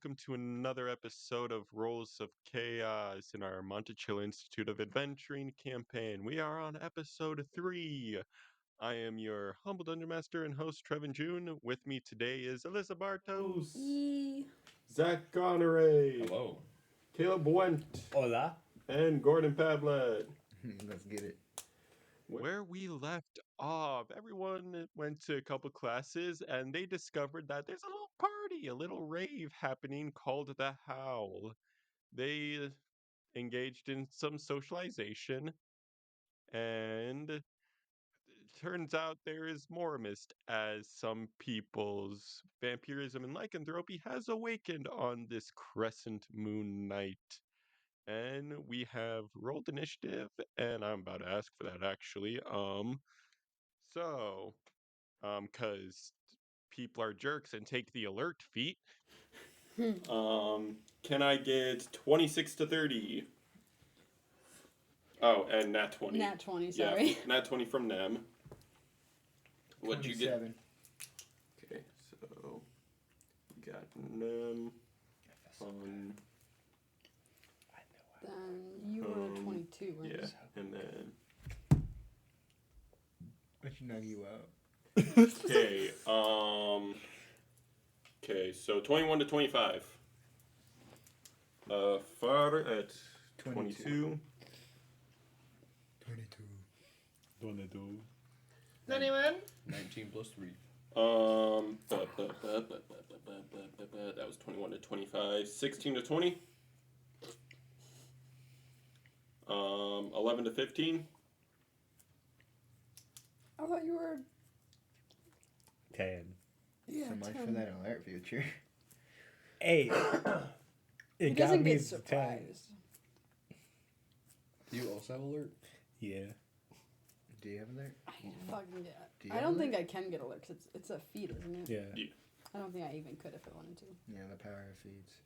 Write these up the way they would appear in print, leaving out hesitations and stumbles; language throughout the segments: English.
welcome to another episode of Rolls of Chaos in our Montishila Institute of Adventuring campaign. We are on episode 3. I am your humble dungeon master and host, Trevin June. With me today is Alyssa Bartos, Yee. Zach Goneray, Hello. Caleb Went, Hola. and Gordon Pavlett. Let's get it. Where we left off, everyone went to a couple classes and they discovered that there's a little party, a little rave happening called the Howl. They engaged in some socialization, and it turns out there is more mist as some people's vampirism and lycanthropy has awakened on this crescent moon night. And we have rolled initiative, and I'm about to ask for that actually. Cause people are jerks and take the alert feat. Can I get 26 to 30? Oh, and nat 20. Nat 20, sorry. Yeah, nat 20 from Nem. What'd you get? 27. Okay, so we got Nem on. Then you were 22, weren't Yeah, you? and then. Let you know you out. Okay, okay, so 21 to 25. Father at 22. 22. 21. 19 plus 3. That was 21 to 25. 16 to 20. 11 to 15. I thought you were... 10. Yeah, So much 10. for that alert future. 8. He It got doesn't me get to 10. surprised. Do you also have alert? Yeah. Do you have alert? I fucking get. Do you I have don't alert? think I can get alert 'cause it's a feat, isn't it? Yeah. I don't think I even could if I wanted to. Yeah, the power of feeds.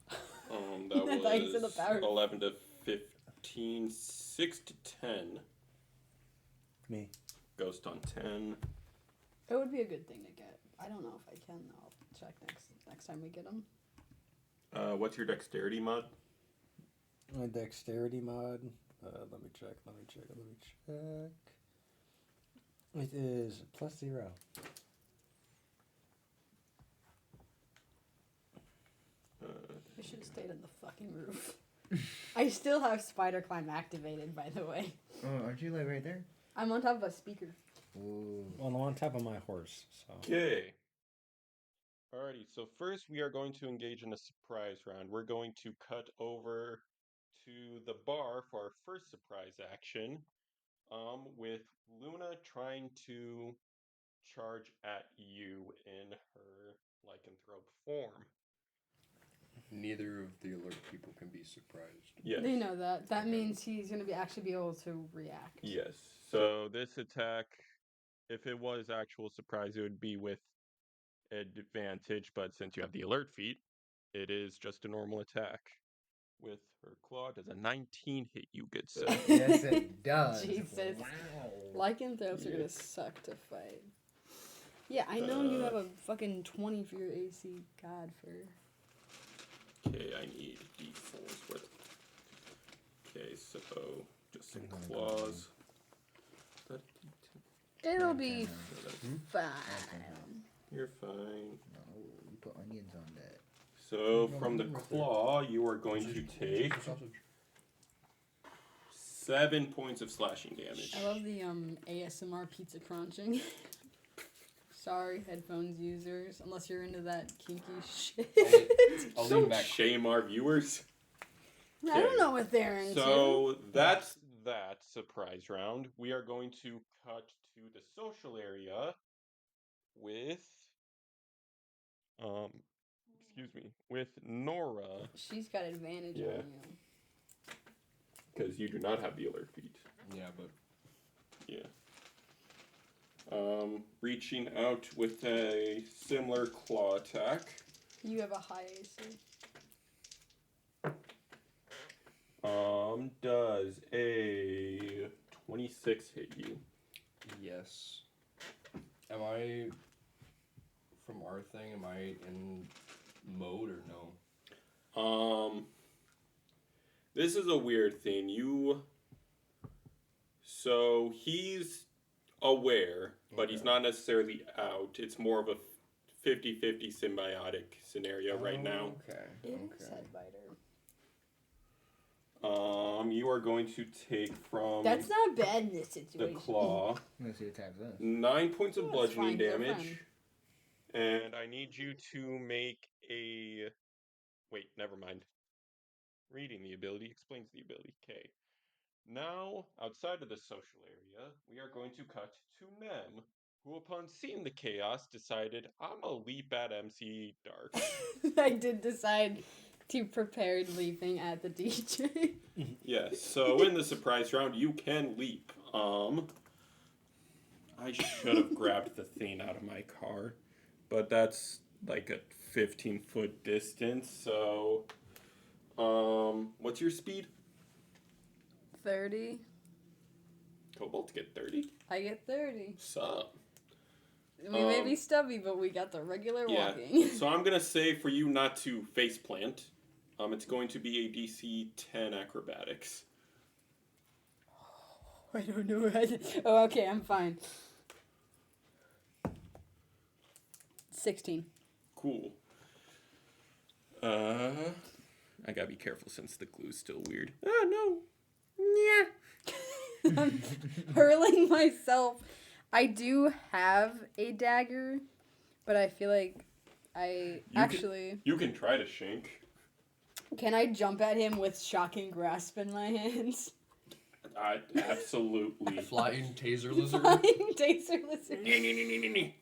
That Thanks to the was power. 11 to 15. 6 to 10. Me. Ghost on 10. It would be a good thing to get. I don't know if I can though. I'll check next time we get them. What's your dexterity mod? My dexterity mod. Let me check. It is +0. I should have stayed on the fucking roof. I still have spider climb activated, by the way. Oh, aren't you like right there? I'm on top of a speaker. Ooh. Well, I'm on top of my horse, so. Okay. Alrighty, so first we are going to engage in a surprise round. We're going to cut over to the bar for our first surprise action, with Luna trying to charge at you in her lycanthrope form. Neither of the alert people can be surprised. Yes. They know that. That means he's going to be actually be able to react. Yes. So this attack, if it was actual surprise, it would be with advantage, but since you have the alert feat, it is just a normal attack. With her claw, does a 19 hit you, good sir? Yes, it does. Jesus. Wow. Lycanthropes are going to suck to fight. Yeah, I know you have a fucking 20 for your AC. God, for... Okay, I need d4s worth. Okay, so just some claws. It'll be fine. You're fine. No, you put onions on that. So from the claw, you are going to take 7 points of slashing damage. I love the ASMR pizza crunching. Sorry, headphones users, unless you're into that kinky shit. I'll lean back. Shame our viewers. I don't know what they're into. So that's that surprise round. We are going to cut to the social area with with Nora, She's got advantage Yeah. on you. because you do not have the alert feat. Yeah, but Yeah. Reaching out with a similar claw attack. You have a high AC. Does a 26 hit you? yes. Am I from our thing? Am I in mode or no? This is a weird thing. So he's aware, but he's not necessarily out. It's more of a 50-50 symbiotic scenario right now. Okay. It is Headbiter. You are going to take from That's not bad in this the situation. claw Let's see what attacks us. 9 points of That's bludgeoning fine, they're damage, and I need you to make a. Wait, never mind. Reading the ability explains the ability. Okay. Now, outside of the social area, we are going to cut to Nem, who, upon seeing the chaos, decided, I'm gonna leap at MC Dark. I did decide to prepare leaping at the DJ. Yes, so in the surprise round, you can leap. I should have grabbed the thing out of my car, but that's like a 15-foot distance, so... what's your speed? 30. Kobolds get 30. I get 30. Sup? We may be stubby, but we got the regular Yeah. walking. So I'm gonna say for you not to face plant, it's going to be a DC 10 acrobatics. I don't know. Oh, okay, I'm fine. 16. Cool. I gotta be careful since the glue's still weird. Oh no. Yeah. I'm hurling myself. I do have a dagger, but I feel like You can try to shank. Can I jump at him with shocking grasp in my hands? Absolutely. Flying taser lizard. Flying taser lizard.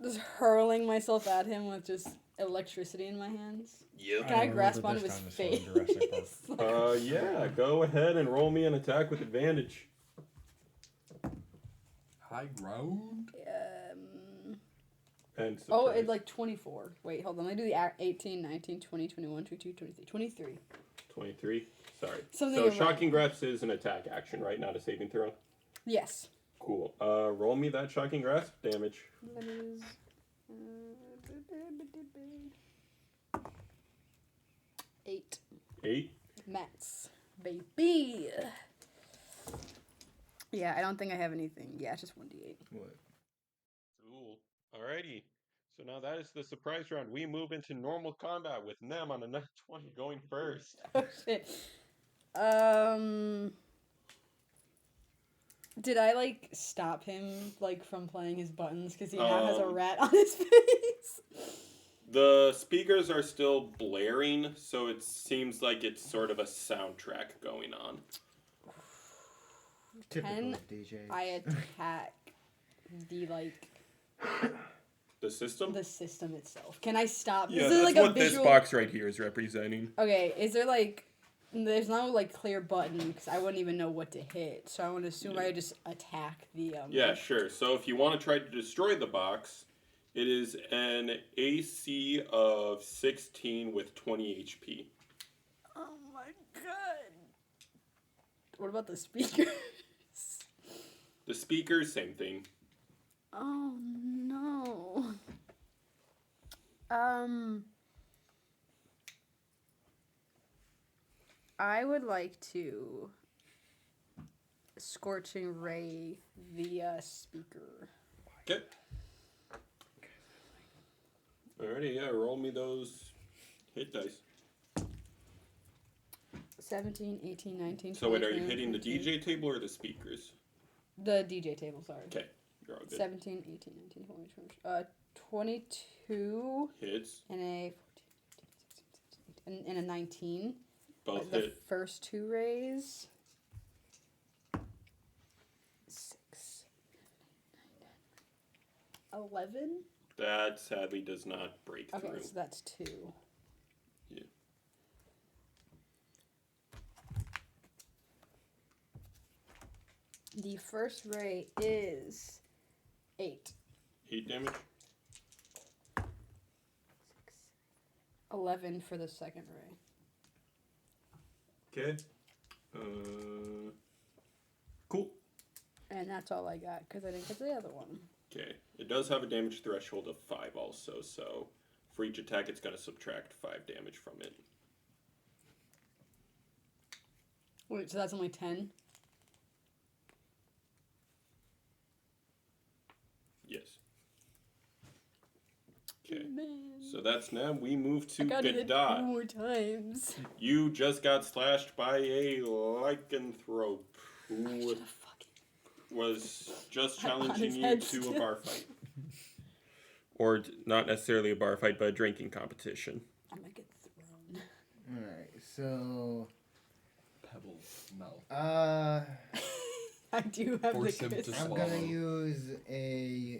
Just hurling myself at him with just electricity in my hands. Yep. Can I grasp onto his face? Yeah, go ahead and roll me an attack with advantage. High ground. And Oh, surprise. it's like 24. Wait, hold on. Let me do the 18, 19, 20, 21, 22, 23. 23. 23. Sorry. Something So around- shocking grasp is an attack action, right? Not a saving throw. Yes. Cool. Roll me that shocking grasp damage. That is... 8. 8. Max. Baby. Yeah, I don't think I have anything. Yeah, it's just 1d8. What? Cool. Alrighty. So now that is the surprise round. We move into normal combat with Nem on a nat 20 going first. Oh, shit. Did I, like, stop him, like, from playing his buttons? Because he now has a rat on his face. The speakers are still blaring, so it seems like it's sort of a soundtrack going on. Typical Can of DJs. I attack the, like... The system? The system itself. Can I stop? Yeah, is there that's like what a visual... this box right here is representing. Okay, is there like... There's no like clear button because I wouldn't even know what to hit. So I would assume I would just attack the... Yeah, sure. So if you want to try to destroy the box, it is an AC of 16 with 20 HP. Oh my god. What about the speakers? The speakers, same thing. Oh no. I would like to Scorching Ray the speaker. Okay. Alrighty, yeah, roll me those hit dice. 17, 18, 19, So wait, are you 20, hitting the 22. DJ table or the speakers? The DJ table, sorry. Okay, you're all good. 17, 18, 19, 20, 22 Hits, and a 14, 15, 16, 17, 18, and a 19. both The hit. first two rays. 6, 9, 10, 11. That sadly does not break Okay, through. so that's 2. Yeah. The first ray is 8. 8 damage. 11 for the second ray. Okay. Cool. And that's all I got because I didn't get the other one. Okay. It does have a damage threshold of 5 also, so for each attack it's going to subtract 5 damage from it. Wait, so that's only 10? Yes. Okay. Man. So that's now we move I to gotta hit 2 Gadot. more times. You just got slashed by a lycanthrope I who should've fucking... was just I'm on challenging his you head to still. a bar fight. Or not necessarily a bar fight, but a drinking competition. I'm gonna get thrown. Alright, so Pebble mouth. I do have Force the him to kiss. I'm swallow. gonna use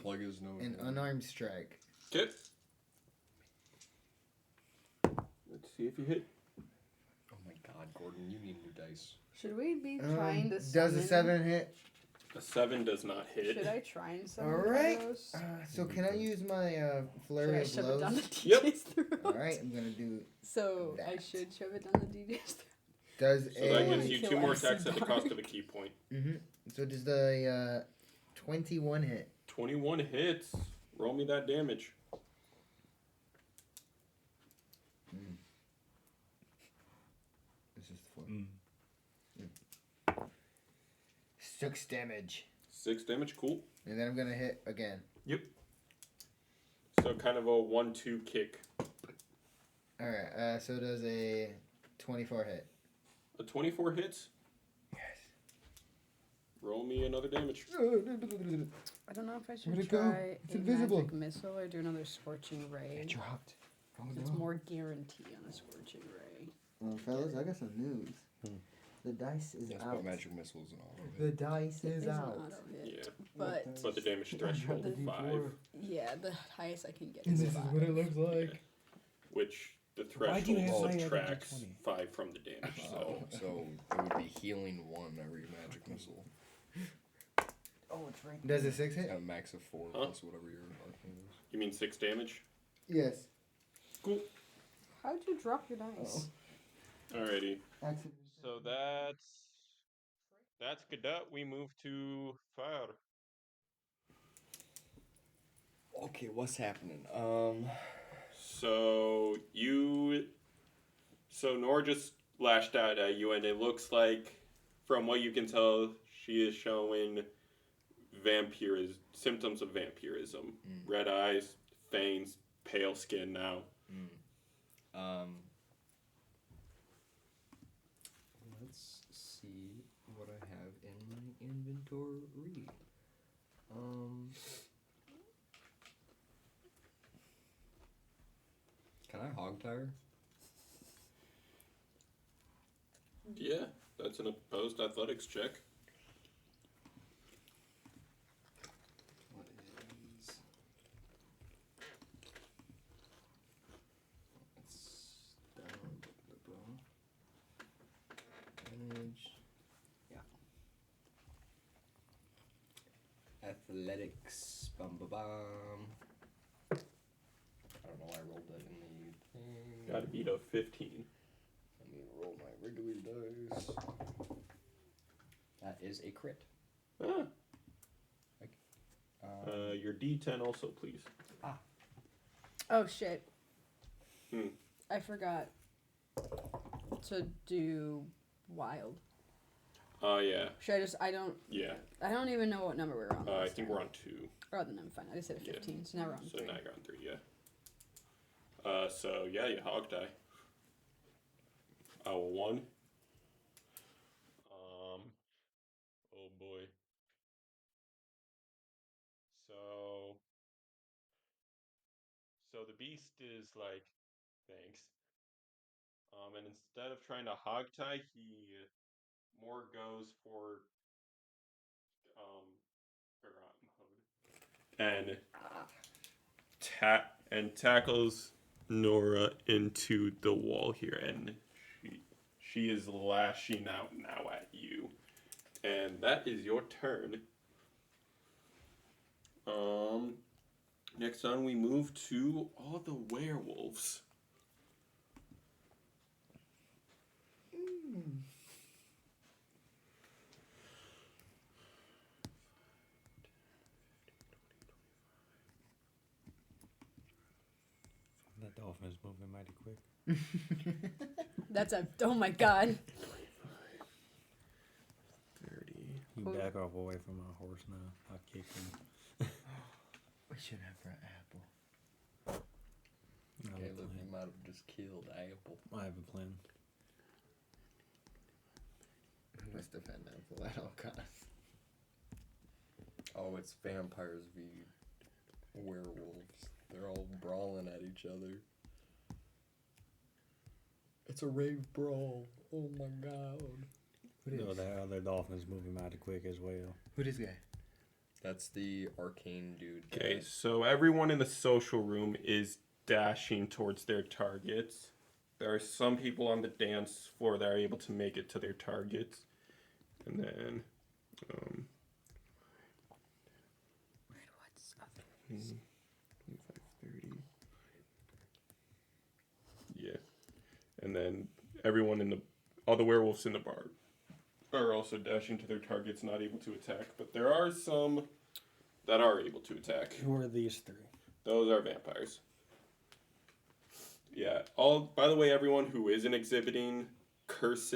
Plug his nose. an in. unarmed strike. Okay. Let's see if you hit. Oh my god, Gordon, you need new dice. Should we be trying to Does summon? a 7 hit? A 7 does not hit. Should I try and summon Alright. Kairos? So can I use my Should flurry I of shove it down the blows? Yep. DJ's throat? Alright, I'm gonna do. So I that. should shove it down the DJ's throat. Does So that a. gives you Kill 2 more Icy attacks at the cost Bark. of a key point. So does the 21 hit? 21 hits. Roll me that damage. This is 4. 6 damage. 6 damage, cool. And then I'm gonna hit again. Yep. So kind of a 1-2 kick. Alright, so does a 24 hit? A 24 hits. Yes. Roll me another damage. I don't know if I should Where'd it go? try It's a invisible. magic missile or do another scorching ray. It dropped. Oh It's more guarantee on a scorching ray. Fellas, I got some news. The dice is Yes, out. but magic missiles and all of The it. dice It is an out. auto hit, Yeah. but But the damage threshold is 5, yeah, the highest I can get And is this is 5. what it looks like. which the Why do you have threshold higher than subtracts D20? 5 from the damage. So So it would be healing 1 every magic missile. Oh, it's right. Does a 6 It's hit? got a max of 4 Huh? plus whatever your arcane is. you mean 6 damage? Yes. Cool. How'd you drop your dice? Alrighty. Accident. So that's Gadot. We move to Fire. Okay, what's happening? So Nora just lashed out at you, and it looks like, from what you can tell, she is showing symptoms of vampirism. Red eyes, fangs, pale skin now. Let's see what I have in my inventory. Can I hog tire? Yeah, that's an opposed athletics check. What is? It's down. Manage. Yeah. Athletics. Bum bum bum. I don't know why I rolled that in the thing. Gotta beat a 15. Let me roll my regular dice. That is a crit. Ah. Um, Your D10 also, please. Oh shit. Hmm. I forgot to do wild. Oh, yeah. Should I just? Yeah. I don't even know what number we're on. I last think time. we're on 2. Oh, then I'm fine. I just hit a Yeah. 15, so now we're on So 3. now you're on 3, yeah. So yeah, you hog die. Oh, 1. Oh boy. So the beast is like, thanks. And instead of trying to hog tie, he more goes for forgotten mode and tackles Nora into the wall here, and she is lashing out now at you, and that is your turn. Next on we move to all the werewolves. That dolphin is moving mighty quick. That's a. Oh my god. back off away from my horse now. I'll kick him. We should have brought Apple. I have a Caleb, plan. you might have just killed Apple. I have a plan. We must defend Apple at all costs. Oh, it's vampires v werewolves. They're all brawling at each other. It's a rave brawl. Oh my god. Who No, is? the other dolphin's moving mighty quick as well. Who this guy? That's the arcane dude. Okay, so everyone in the social room is dashing towards their targets. There are some people on the dance floor that are able to make it to their targets. And then, 25, 30. Yeah. And then everyone all the werewolves in the bar are also dashing to their targets, not able to attack. But there are some that are able to attack. Who are these three? Those are vampires. Yeah. By the way, everyone who isn't exhibiting cursed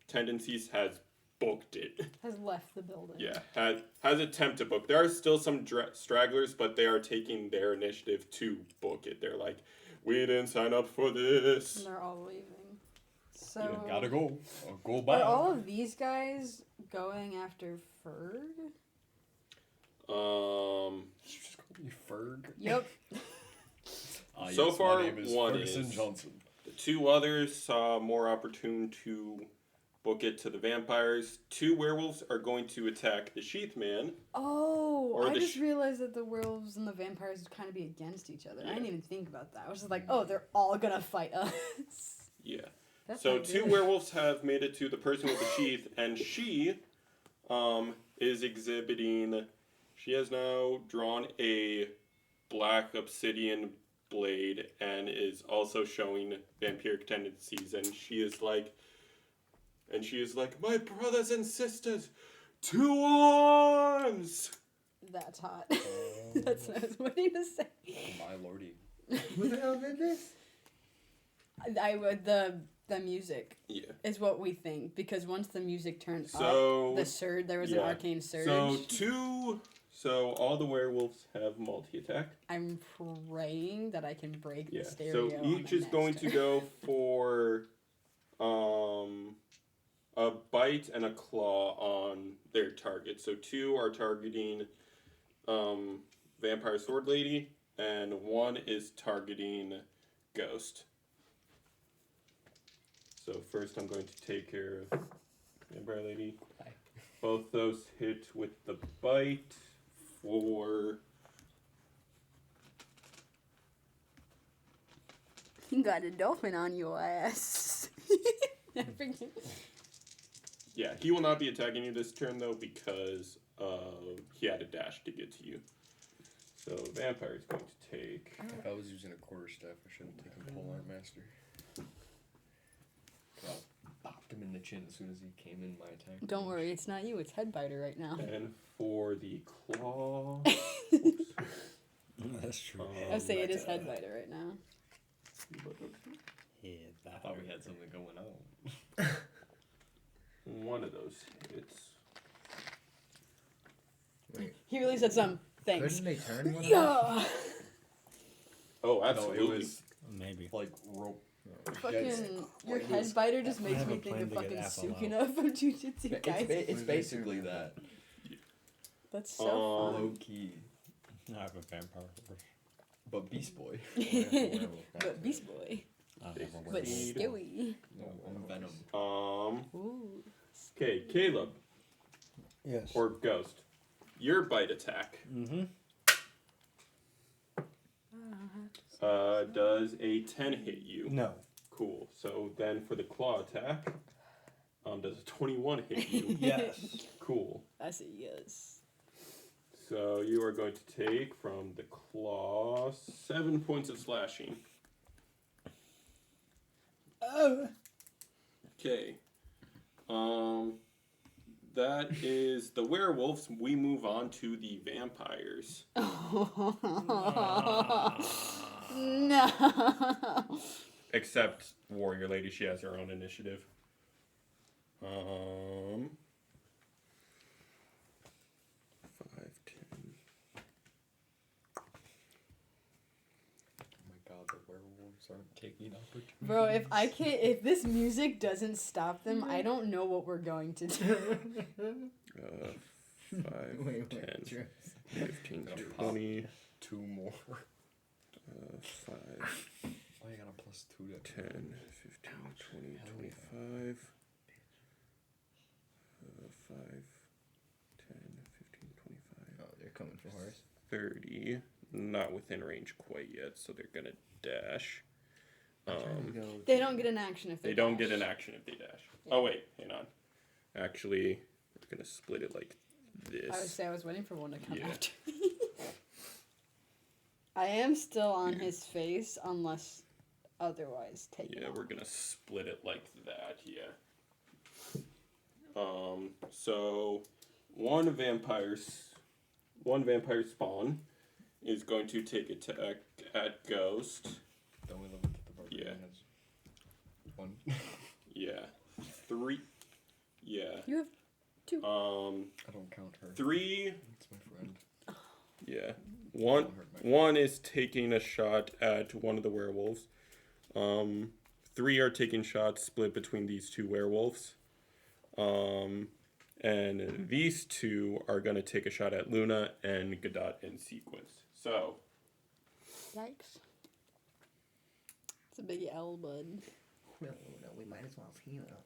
tendencies has booked it. Has left the building. Yeah, has attempted to book. There are still some stragglers, but they are taking their initiative to book it. They're like, we didn't sign up for this. And they're all leaving. So You gotta go. Or go are back. all of these guys going after Ferg? Just call me Ferg. Yep. So Yes, far, my name is one Ferguson is. Johnson. The two others saw more opportune to book it to the vampires. 2 werewolves are going to attack the Sheath Man. Oh, Or I the just realized that the werewolves and the vampires would kind of be against each other. I Yeah. didn't even think about that. I was just like, oh, they're all gonna fight us. Yeah. That's So not 2 good. werewolves have made it to the person with the sheath, and she is exhibiting. She has now drawn a black obsidian blade and is also showing vampiric tendencies. And she is like, my brothers and sisters, 2 arms. That's hot. That's what I was waiting to say. My lordy. Who the hell did this? I would the music Yeah. is what we think because once the music turned So up, the surge there was an yeah. arcane surge. So all the werewolves have multi-attack. I'm praying that I can break Yeah. the stereo. So on each the is going next to go for a bite and a claw on their target. So 2 are targeting Vampire Sword Lady, and 1 is targeting Ghost. So first I'm going to take care of Vampire Lady. Hi. Both those hit with the bite for... You got a dolphin on your ass. I forget. Yeah, he will not be attacking you this turn though because he had a dash to get to you. So Vampire is going to take... If I was using a quarterstaff, I should have taken Polearm Master. I bopped him in the chin as soon as he came in my attack. Don't worry, it's not you. It's Headbiter right now. And for the claw... That's true. I'll say it is Headbiter right now. Yeah, I thought we had something going on. One of those hits. Wait, He really said some thanks. couldn't they turn one? Yeah. Oh, No, absolutely. it was Maybe. like rope. Fucking your Like, it was- Headbiter just makes have me a think plan of to get fucking Apple Sukuna from Jujutsu It's, Kaisen. it's basically that. That's so Low key. I have a vampire horse. But Beast Boy. fun. But Beast Boy. I have a But werewolf. scary. No, I'm Venom. Ooh. Okay, Caleb, Yes. or Ghost. Your bite attack Mm-hmm. does a 10 hit you. No. Cool. So then for the claw attack, does a 21 hit you? Yes. Cool. I say yes. So you are going to take from the claw 7 points of slashing. Okay. That is the werewolves. We move on to the vampires. No. Except Warrior Lady, she has her own initiative. werewolves aren't taking opportunities. Bro, if this music doesn't stop them, I don't know what we're going to do. 5, Wait, 10, Travis. 15, Gonna 20, pop 2 more. 5, Oh, you got a +2 to 10, 15, 20, 25, 5, 10, 15, 25, Oh, they're coming for horse. 30. Not within range quite yet, so they're gonna dash. They don't get an action if They they don't dash. get an action if they dash. Oh wait, hang on. Actually, we're gonna split it like this. I was waiting for one to come Yeah. after me. I am still on his face unless otherwise taken Yeah, off. we're gonna split it like that. Yeah. So one vampire spawn is going to take attack at Ghost. Don't we love it that the barbarian Yeah. has 1? Yeah. 3. Yeah. You have 2. I don't count her. 3. It's my friend. Yeah. One is taking a shot at one of the werewolves. 3 are taking shots split between these 2 werewolves. And these 2 are gonna take a shot at Luna and Godot in sequence. So Yikes. It's a big L, bud. Well, no, we might as well heal up.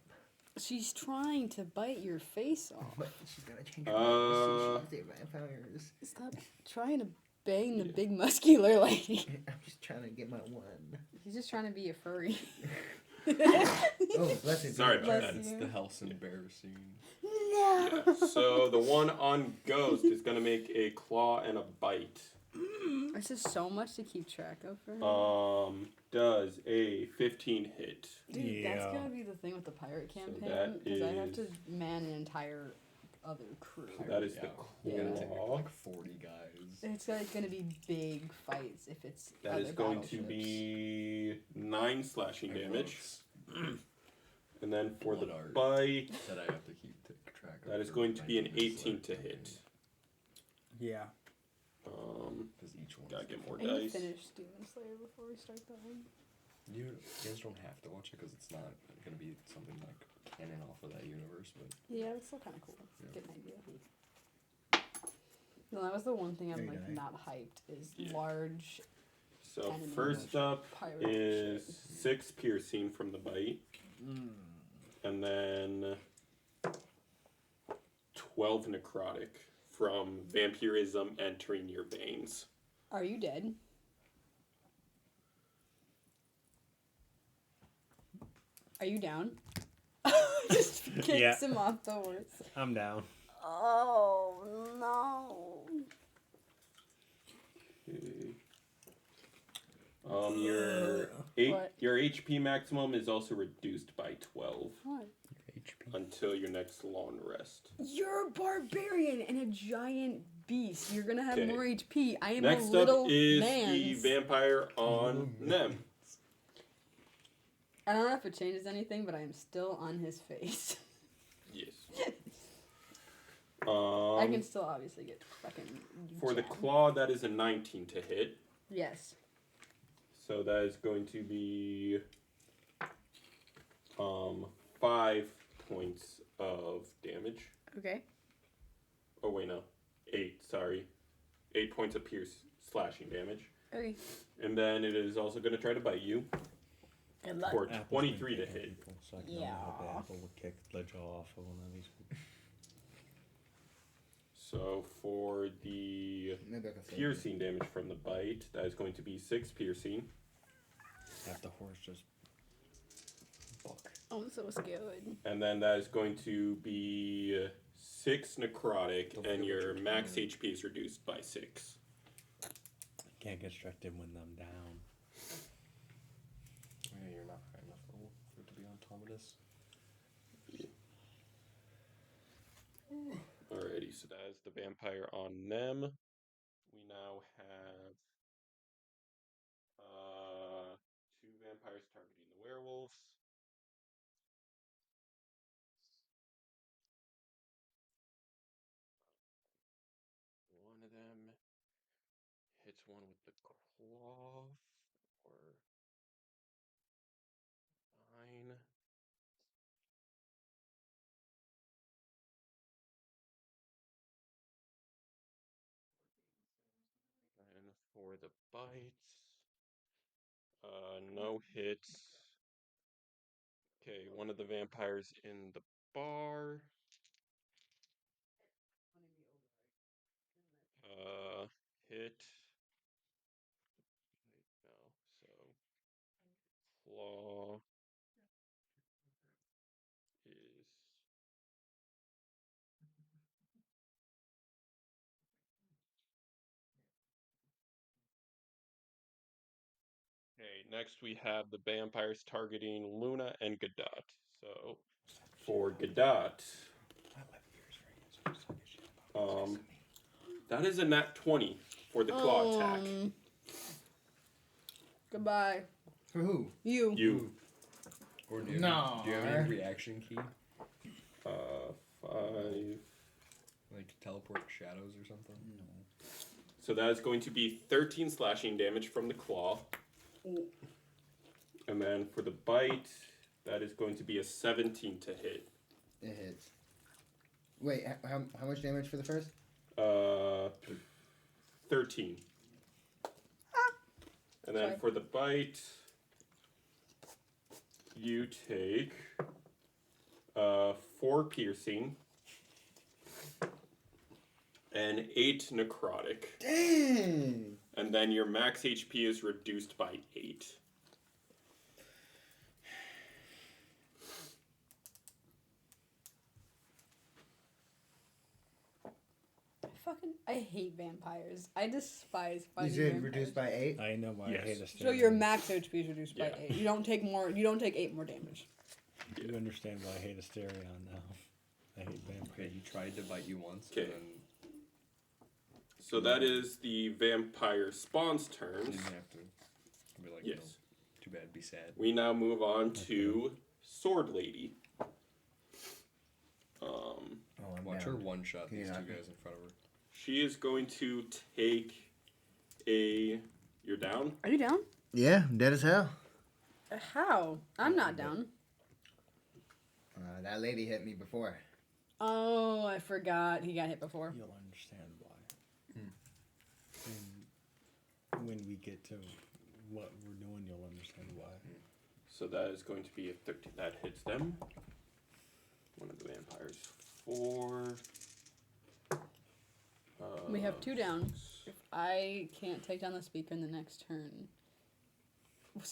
She's trying to bite your face off. But she's gonna change her mind. She's vampires. Stop trying to bang the big muscular lady. I'm just trying to get my one. He's just trying to be a furry. Oh, bless it. Sorry about Bless that. you. It's the House and Bear scene. No. yeah. So the one on Ghost is gonna make a claw and a bite. This is so much to keep track of for her. Does a 15 hit. Dude, that's Yeah. gonna be the thing with the pirate So campaign, that because I have to is- man an entire other crew. That is Yeah. the You're gonna take claw. like 40 guys. It's like gonna be big fights if it's That other is going to battleships. be 9 slashing damage. And then for the Blood art. bite, That I have to keep track of. that is for going to be an my 18 to campaign. hit. Yeah. Because each one. Gotta get more I need to dice. finish Demon Slayer before we start that one. You guys don't have to watch it because it's not gonna be something like canon off of that universe, but Yeah, it's still kind of cool. Yeah. Get an idea. No, that was the one thing I'm Very like nice. not hyped is Yeah. large So enemy first up pirate is shit. 6 piercing from the bite. And then 12 necrotic from vampirism entering your veins. Are you dead? Are you down? Just kicks Yeah. him off the horse. I'm down. Oh no! Okay. Your HP maximum is also reduced by 12 What? HP. until your next long rest. You're a barbarian and a giant beast. You're gonna have Okay. more HP. I am Next a little up is man. the vampire on Nem. I don't know if it changes anything, but I am still on his face. Yes. I can still obviously get fucking. For the jabbed. claw, that is a 19 to hit. Yes. So that is going to be 5 points of damage. Okay. Oh wait, no, 8. Sorry, 8 points of slashing damage. Okay. And then it is also going to try to bite you Good luck. for Apple's 23 to been hit. kicking people, so I can only hope Yeah. Apple would kick the jaw off of one of these people. So for the Maybe I can save piercing damage from the bite, that is going to be 6 piercing. Have the horse just buck. Oh, so scared. And then that is going to be 6 necrotic, Don't and feel your what you're max doing. HP is reduced by 6. Can't get distracted when I'm down. Yeah, you're not high enough for it to be autonomous. Alrighty, so that is the vampire on Nem. We now have 2 vampires targeting the werewolves. One of them hits one with the claw, or for the bites. No hits. Okay, one of the vampires in the bar. Hit. No, so claw is okay. Next we have the vampires targeting Luna and Gadot. So for Gadot, that is a nat 20 for the claw attack. Goodbye. For who? You. You. Or do you, No. do you have any reaction key? 5. Like to teleport shadows or something? No. So that is going to be 13 slashing damage from the claw. Ooh. And then for the bite, that is going to be a 17 to hit. It hits. Wait, how much damage for the first? 13. And then Sorry. for the bite, you take 4 piercing and 8 necrotic. Dang! And then your max HP is reduced by 8. I hate vampires. I despise You fighting said vampires. reduced by 8? I know why Yes. I hate a So your max HP is reduced by Yeah. 8. You don't take more. You don't take 8 more damage. You understand why I hate Asterion now. I hate vampires. Okay, he tried to bite you once, Okay. and then So that is the vampire spawn's you turns. didn't have to be like, Yes. no, too bad, be sad. We now move on to Sword Lady. Oh, I'm Watch down. her one-shot Can you these two knock me? guys in front of her. She is going to take a... You're down? Are you down? Yeah, I'm dead as hell. How? I'm not down. That lady hit me before. Oh, I forgot. He got hit before. You'll understand why. When we get to what we're doing, you'll understand why. So that is going to be a 13. That hits them. One of the vampires. 4. We have 2 down. If I can't take down the speaker in the next turn,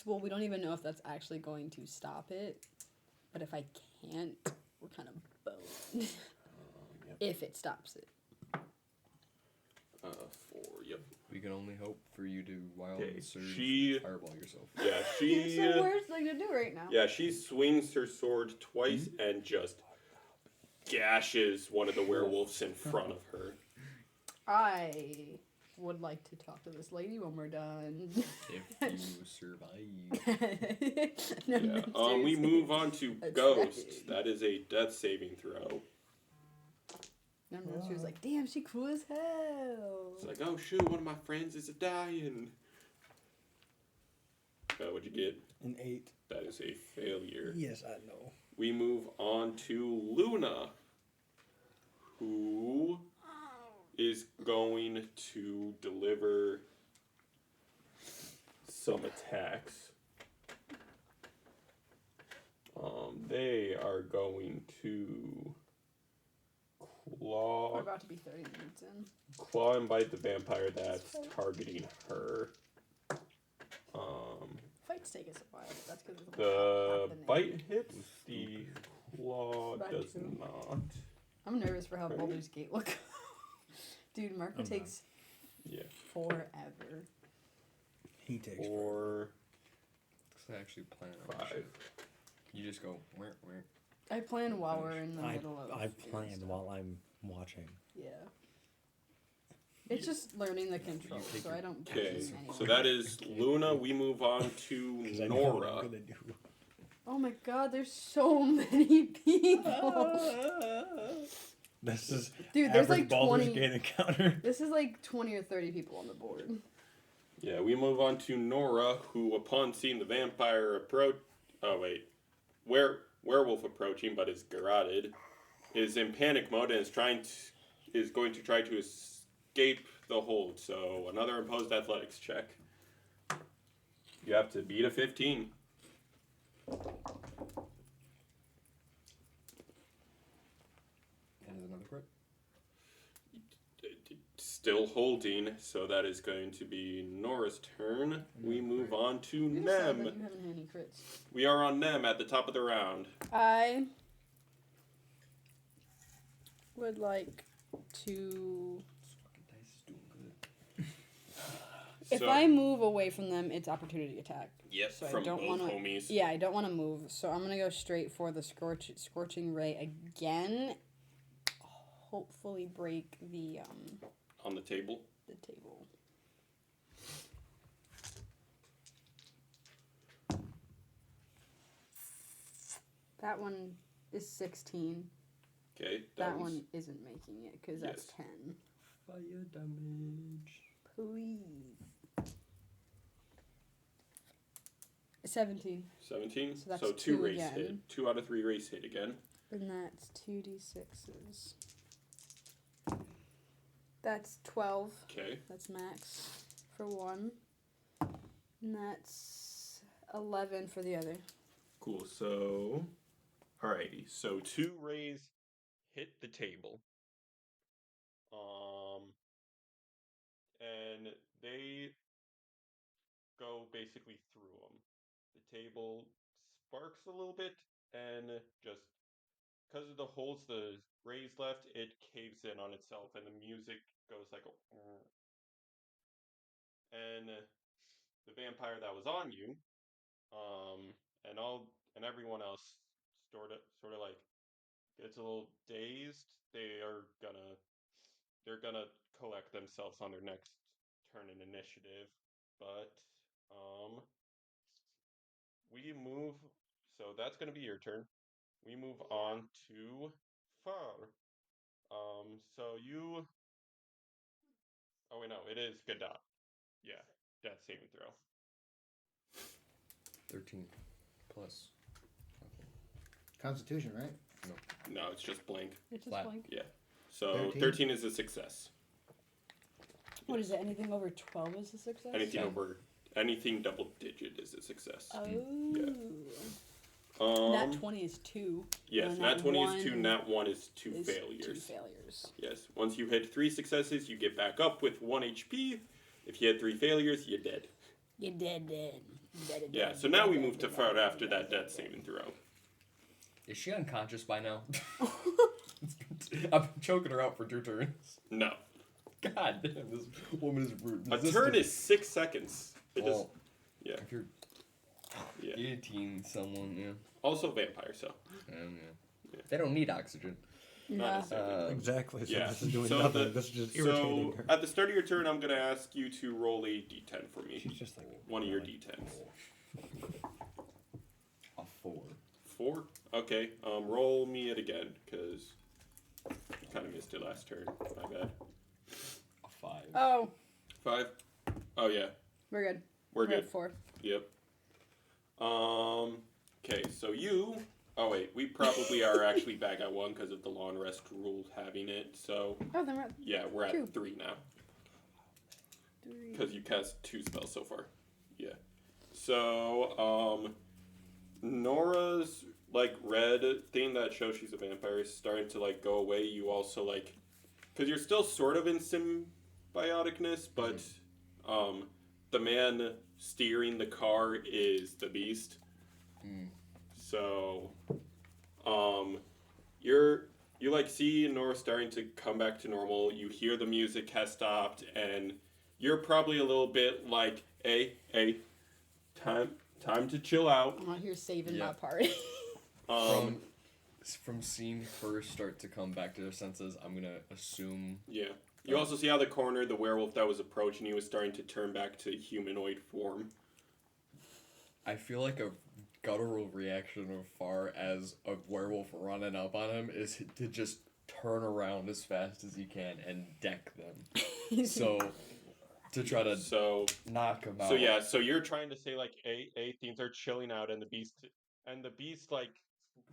well, we don't even know if that's actually going to stop it. But if I can't, we're kind of boned. Yep. If it stops it. 4, yep. We can only hope for you to wild Okay, surge she- fireball yourself. Yeah, It's the she... worst thing to do right now. Yeah, she swings her sword twice and just gashes one of the werewolves in front of her. I would like to talk to this lady when we're done. If you survive. No, Yeah. no, We seriously. move on to That's Ghost. right. That is a death saving throw. No, she was like, damn, she cool as hell. It's like, oh shoot, one of my friends is dying. What'd you get? An 8. That is a failure. Yes, I know. We move on to Luna, who is going to deliver some attacks. They are going to We're claw about to be 30 minutes in. and bite the vampire that's targeting her. Fights take us a while. But that's because The bite hits, the claw About does to. not. I'm nervous for how Baldur's Gate will go. Dude, Marco I'm takes Yeah. forever. He takes 4, I actually plan on 5. shit. You just go, where? I plan while we're in the I middle of. planned stuff. while I'm watching. Yeah. It's just learning the controls, take so your- I don't get Okay, this so anyway. that is Luna. We move on 'Cause to I know what I'm Nora. gonna do. Oh my god, there's so many people. This is Dude, there's average like Baldur's 20. Gate encounter. This is like 20 or 30 people on the board. Yeah, we move on to Nora, who, upon seeing the vampire approach, werewolf approaching, but is garroted, is in panic mode and is going to try to escape the hold. So another imposed athletics check. You have to beat a 15. And another crit. Still holding, so that is going to be Nora's turn. We move on to You just said Nem. that you haven't had any crits. We are on Nem at the top of the round. I would like to. This fucking dice is doing good. If So- I move away from them, it's opportunity attack. Yep, So I from don't both wanna- homies. Yeah, I don't want to move, so I'm gonna go straight for the scorching ray again. Hopefully, break the On the table. table. That one is 16. Okay. That was- one isn't making it because that's Yes. 10. Fire damage. Please. 17. 17. So that's two two race again. hit. 2 out of 3 race hit again. And that's 2d6s. That's 12. Okay. That's max for one. And that's 11 for the other. Cool. So, alrighty. So 2 rays hit the table. And they go basically through them. The table sparks a little bit, and just because of the holes the rays left, it caves in on itself, and the music goes like a. And the vampire that was on you, and everyone else sort of like gets a little dazed. They're gonna collect themselves on their next turn in initiative, but we move. So that's gonna be your turn. We move on to Far. So you. Oh wait, no, it is Gadot. Yeah, death saving throw. 13 plus. Constitution, right? No, it's just blank. It's just Flat. blank. Yeah. So 13? 13 is a success. What is it? Anything over 12 is a success? Anything double digit is a success. Oh. Yeah. Nat 20 is 2. Yes, and nat 20 is 2, one nat 1 is 2 is failures. 2 failures. Yes. Once you hit 3 successes, you get back up with 1 HP. If you had 3 failures, you're dead. You're dead. Yeah, so now we move to Far after that death saving throw. Is she unconscious by now? I've been choking her out for 2 turns. No. God damn, this woman is rude. A turn is 6 seconds. It just, Well, yeah. if you're Yeah. 18, someone, yeah. Also vampire, so. Yeah. They don't need oxygen. Not Yeah. necessarily. Exactly. So Yeah. this is doing So nothing. This is just irritating her. at the start of your turn, I'm going to ask you to roll a d10 for me. She's just like One of your d10s. A 4. 4? Okay. Roll me it again, because you kind of missed it last turn. My bad. A 5. Oh, 5? Oh, yeah. we're good. We're at good. 4. Yep. Okay, so you... Oh, wait. We probably are actually back at 1 because of the long rest rule having it. So, Oh, then we're at yeah, we're at 2. 3 now. 3. Because you cast 2 spells so far. Yeah. So, Nora's, like, red thing that shows she's a vampire is starting to, like, go away. You also, like... Because you're still sort of in symbioticness, but, the man steering the car is the beast. So, you like see Nora starting to come back to normal. You hear the music has stopped, and you're probably a little bit like, hey, time to chill out. I'm out here saving Yeah. my party. From seeing her start to come back to her senses, I'm gonna assume. Yeah. You also see out of the corner the werewolf that was approaching you was starting to turn back to humanoid form. I feel like a guttural reaction of Far as a werewolf running up on him is to just turn around as fast as he can and deck them. So, to try to knock him out. So yeah, so you're trying to say like, things are chilling out, and the beast like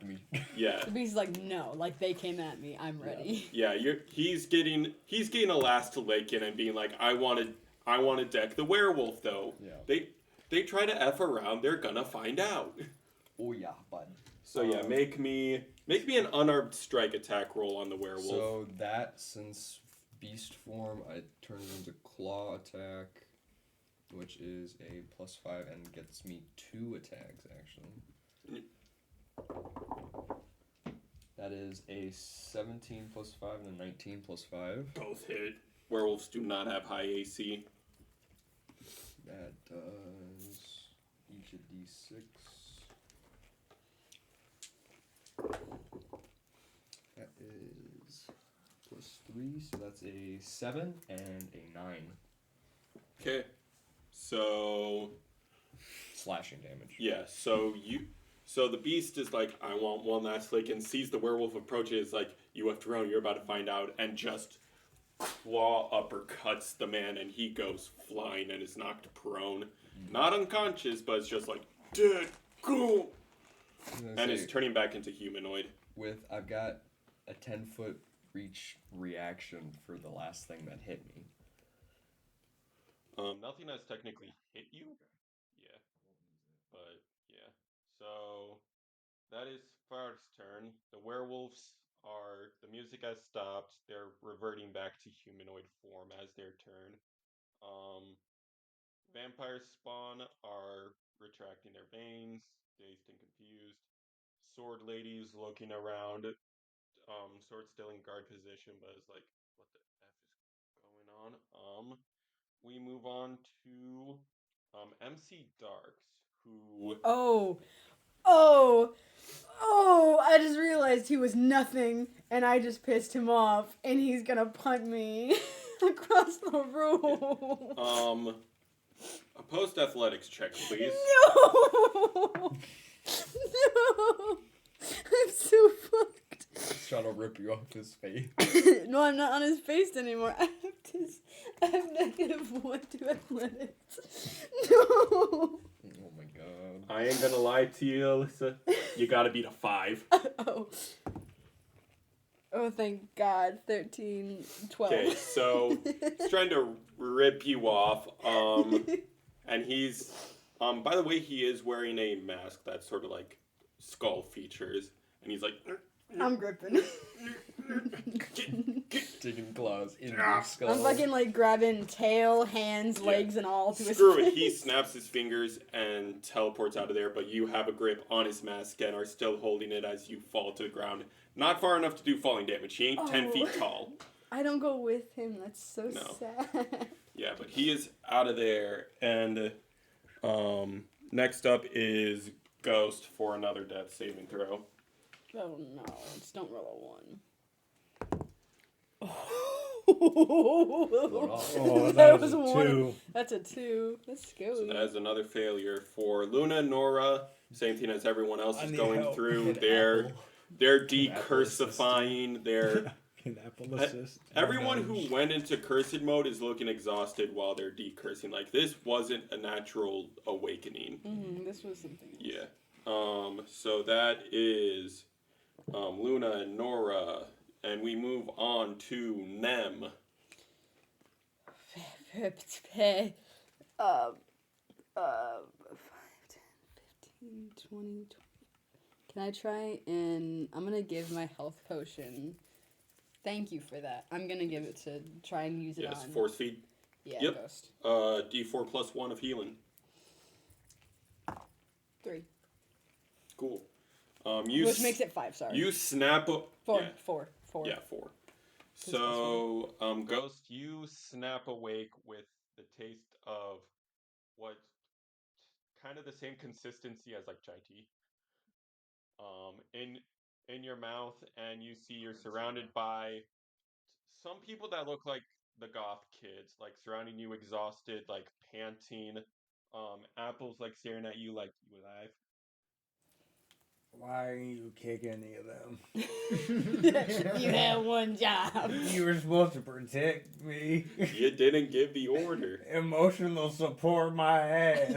to me. Yeah. The beast is like, no, like they came at me. I'm ready. Yeah, he's getting a last lick in and being like, I want to deck the werewolf though. Yeah. They try to F around, they're gonna find out. Oh yeah, bud. So yeah, make me an unarmed strike attack roll on the werewolf. So that, since beast form, I turn it into claw attack, which is a +5 and gets me 2 attacks actually. That is a 17 +5 and a 19 +5. Both hit. Werewolves do not have high AC. That does each a d6. That is +3, so that's a 7 and a 9. Okay. So Slashing damage. yeah, so the beast is like, I want one last lick, and sees the werewolf approaches like, you have to run, you're about to find out, and just claw uppercuts the man, and he goes flying and is knocked prone. Not unconscious, but it's just like, dead, go! And is turning back into humanoid. I've got a 10-foot reach reaction for the last thing that hit me. Nothing has technically hit you. Yeah. But, yeah. So, that is Far's turn. The werewolves the music has stopped. They're reverting back to humanoid form as their turn. Vampire spawn are retracting their veins, dazed and confused. Sword lady's looking around. Sword still in guard position, but is like, what the F is going on? We move on to MC Darks, who Oh, I just realized he was nothing, and I just pissed him off, and he's gonna punt me across the room. A post athletics check, please. No! No! I'm so fucked. He's trying to rip you off his face. No, I'm not on his face anymore. I have -1 to athletics. No! Oh my god. I ain't gonna lie to you, Alyssa. You gotta beat a 5. Oh, thank God. 13, 12. Okay, so he's trying to rip you off. And he's, by the way, he is wearing a mask that's sort of like skull features. And he's like, I'm gripping. Digging claws in your skull. I'm fucking like grabbing tail, hands, legs, and all to his screw it. face. He snaps his fingers and teleports out of there, but you have a grip on his mask and are still holding it as you fall to the ground. Not far enough to do falling damage. He ain't 10 feet tall. I don't go with him. That's so sad. Yeah, but he is out of there. And next up is Ghost for another death saving throw. Oh no, just don't roll a 1. Oh, that was a a 2. 1. That's a 2. That's scary. So that is another failure for Luna and Nora. Same thing as everyone else is going through. They're decursifying. They're An apple assist. everyone who went into cursed mode is looking exhausted while they're decursing. Like, this wasn't a natural awakening. This was something else. Yeah. So that is Luna and Nora, and we move on to Nem. 5, 10, 15, 20. Can I try and I'm gonna give my health potion. Thank you for that. I'm gonna give it to try and use it on. Force feed. Yeah, Yep. Ghost. D4 plus 1 of healing. 3. Cool. Which makes it 5, sorry. You snap up. 4. Yeah. 4. 4. Yeah, 4. So, Ghost, you snap awake with the taste of what kind of the same consistency as like chai tea. In your mouth, and you see you're surrounded by some people that look like the goth kids, like surrounding you, exhausted, like panting. Apple's like staring at you like, you alive? Why didn't you kick any of them? You had one job. You were supposed to protect me. You didn't give the order. Emotional support my ass.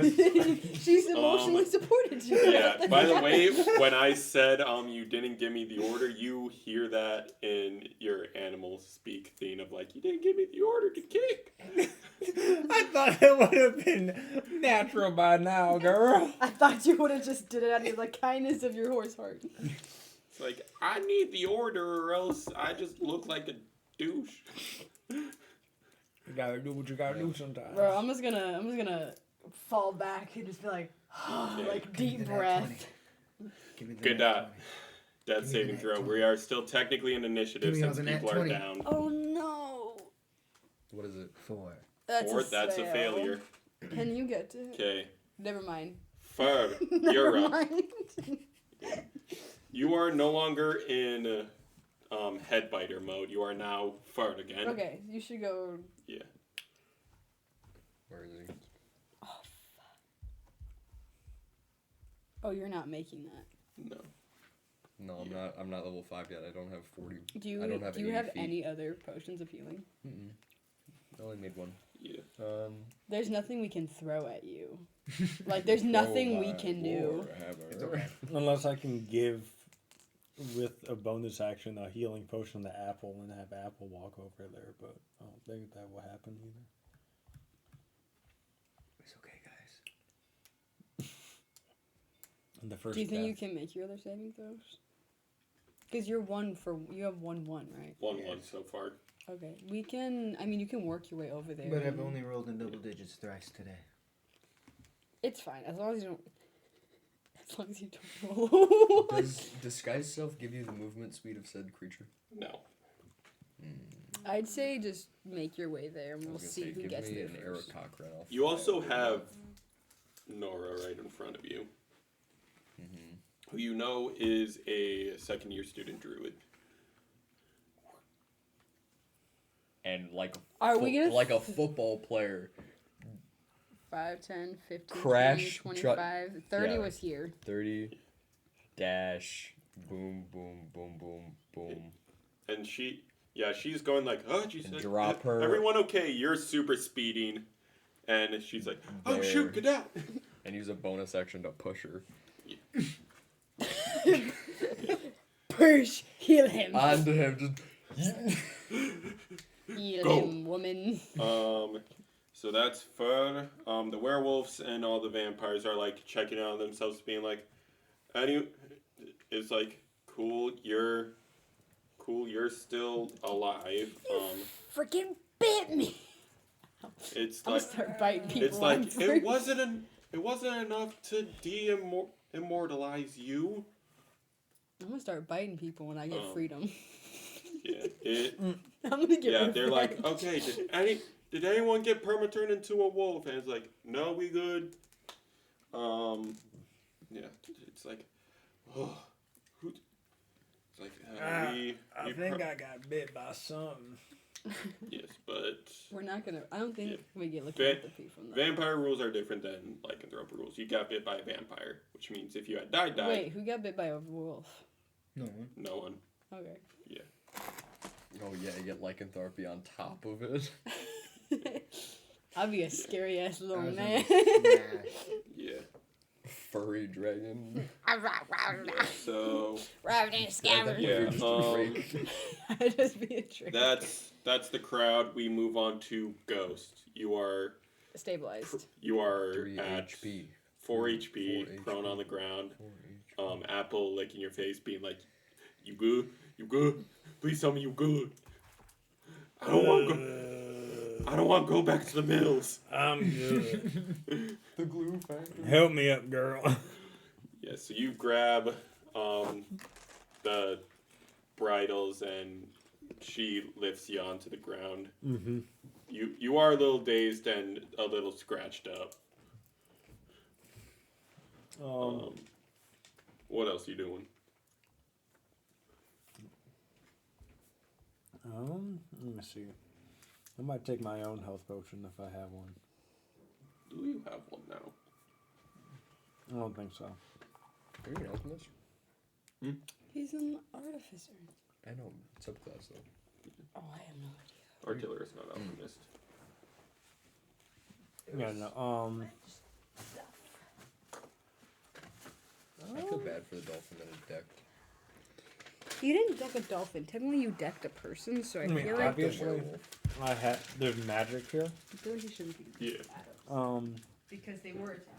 She's emotionally supported you. Yeah, by the way, when I said you didn't give me the order, you hear that in your animal speak thing of like, you didn't give me the order to kick. I thought it would have been natural by now, girl. I thought you would have just did it out of the kindness of your horse heart. It's like, I need the order or else I just look like a douche. You gotta do what you gotta do sometimes. Bro, I'm just gonna fall back and just be like, like deep breath. Give me the Good nat dot. 20. Death Give me saving the throw. nat We are still technically in initiative Give me all since the nat people are 20. down. Oh no. What is it? 4. That's Fourth, that's a fail. failure. Can you get to it? Okay. Never mind. Fur, Never you're up. mind. You are no longer in headbiter mode. You are now Fur again. Okay, you should go. Yeah. Where is he? Oh, you're not making that. No. No, I'm not. I'm not level 5 yet. I don't have 40. Do you I don't have do you 80 have feet. any other potions of healing? Mm-mm. I only made one. Yeah. There's nothing we can throw at you. Like there's nothing we can do. It's okay. Unless I can give, with a bonus action, a healing potion to Apple and have Apple walk over there, but I don't think that will happen either. It's okay, guys. And the first Do you think you death- can make your other saving throws? Because you have 1-1, right? 1-1 so far. Okay, we can. I mean, you can work your way over there. But I've and- only rolled in double digits thrice today. It's fine as long as you don't. As long as you don't roll. Does disguise self give you the movement speed of said creature? No. I'd say just make your way there, and I we'll was gonna see say, who give gets me there an arrow first. cock right off. You also have Nora right in front of you, who you know is a second-year student druid. And like Are we gonna like a football player, 5, 10, 15, Crash, 20, try- 25, 30 yeah. was here. 30, dash, boom, boom, boom, boom, boom. And she's going like, oh, she said, Drop her. Everyone okay? You're super speeding. And she's like, oh, There. shoot, get out. And use a bonus action to push her. Push, heal him. Onto him, just. Heal Go. him, woman. So that's fun. The werewolves and all the vampires are like checking out on themselves, being like, it's like, cool, you're still alive. Freaking bit me. It's I'm like, gonna start biting people. it's like, on it first. wasn't enough to immortalize you. I'm gonna start biting people when I get Um, freedom. Yeah, I'm gonna get yeah, they're like, revenge. okay, did anyone get permaturned into a wolf? And it's like, no, we good. Yeah, it's like, oh, who? It's like, I think I got bit by something. yes, but We're not gonna. I don't think Yeah. we get lycanthropy from that. vampire rules are different than lycanthrope rules. You got bit by a vampire, which means if you had died, Wait, who got bit by a wolf? No one. no one. Okay. Oh yeah, you get lycanthropy on top of it. I'll be a scary ass little I was man. Smash. Yeah. Furry dragon. So Ravening scabbard. yeah, I'd just be a trick. that's the crowd. We move on to Ghost. You are Stabilized. 3 at HP. 4 HP, 4 prone HP. on the ground. 4 HP. Apple licking your face, being like, "You good? You good? Please tell me you good. I don't want to go back to the mills." I'm good. The glue factory. Help me up, girl. Yeah, so you grab the bridles and she lifts you onto the ground. Mm-hmm. You are a little dazed and a little scratched up. What else are you doing? Let me see. I might take my own health potion if I have one. Do you have one now? I don't think so. Are you gonna open this? He's an artificer. I know, subclass though. Oh, I have no idea. Artillerist, not alchemist. Yeah, no, I feel bad for the dolphin that it decked. You didn't deck a dolphin. Technically, you decked a person, so I mean, feel like obviously, there's magic here. I feel like you shouldn't be. Yeah. Because they were attacking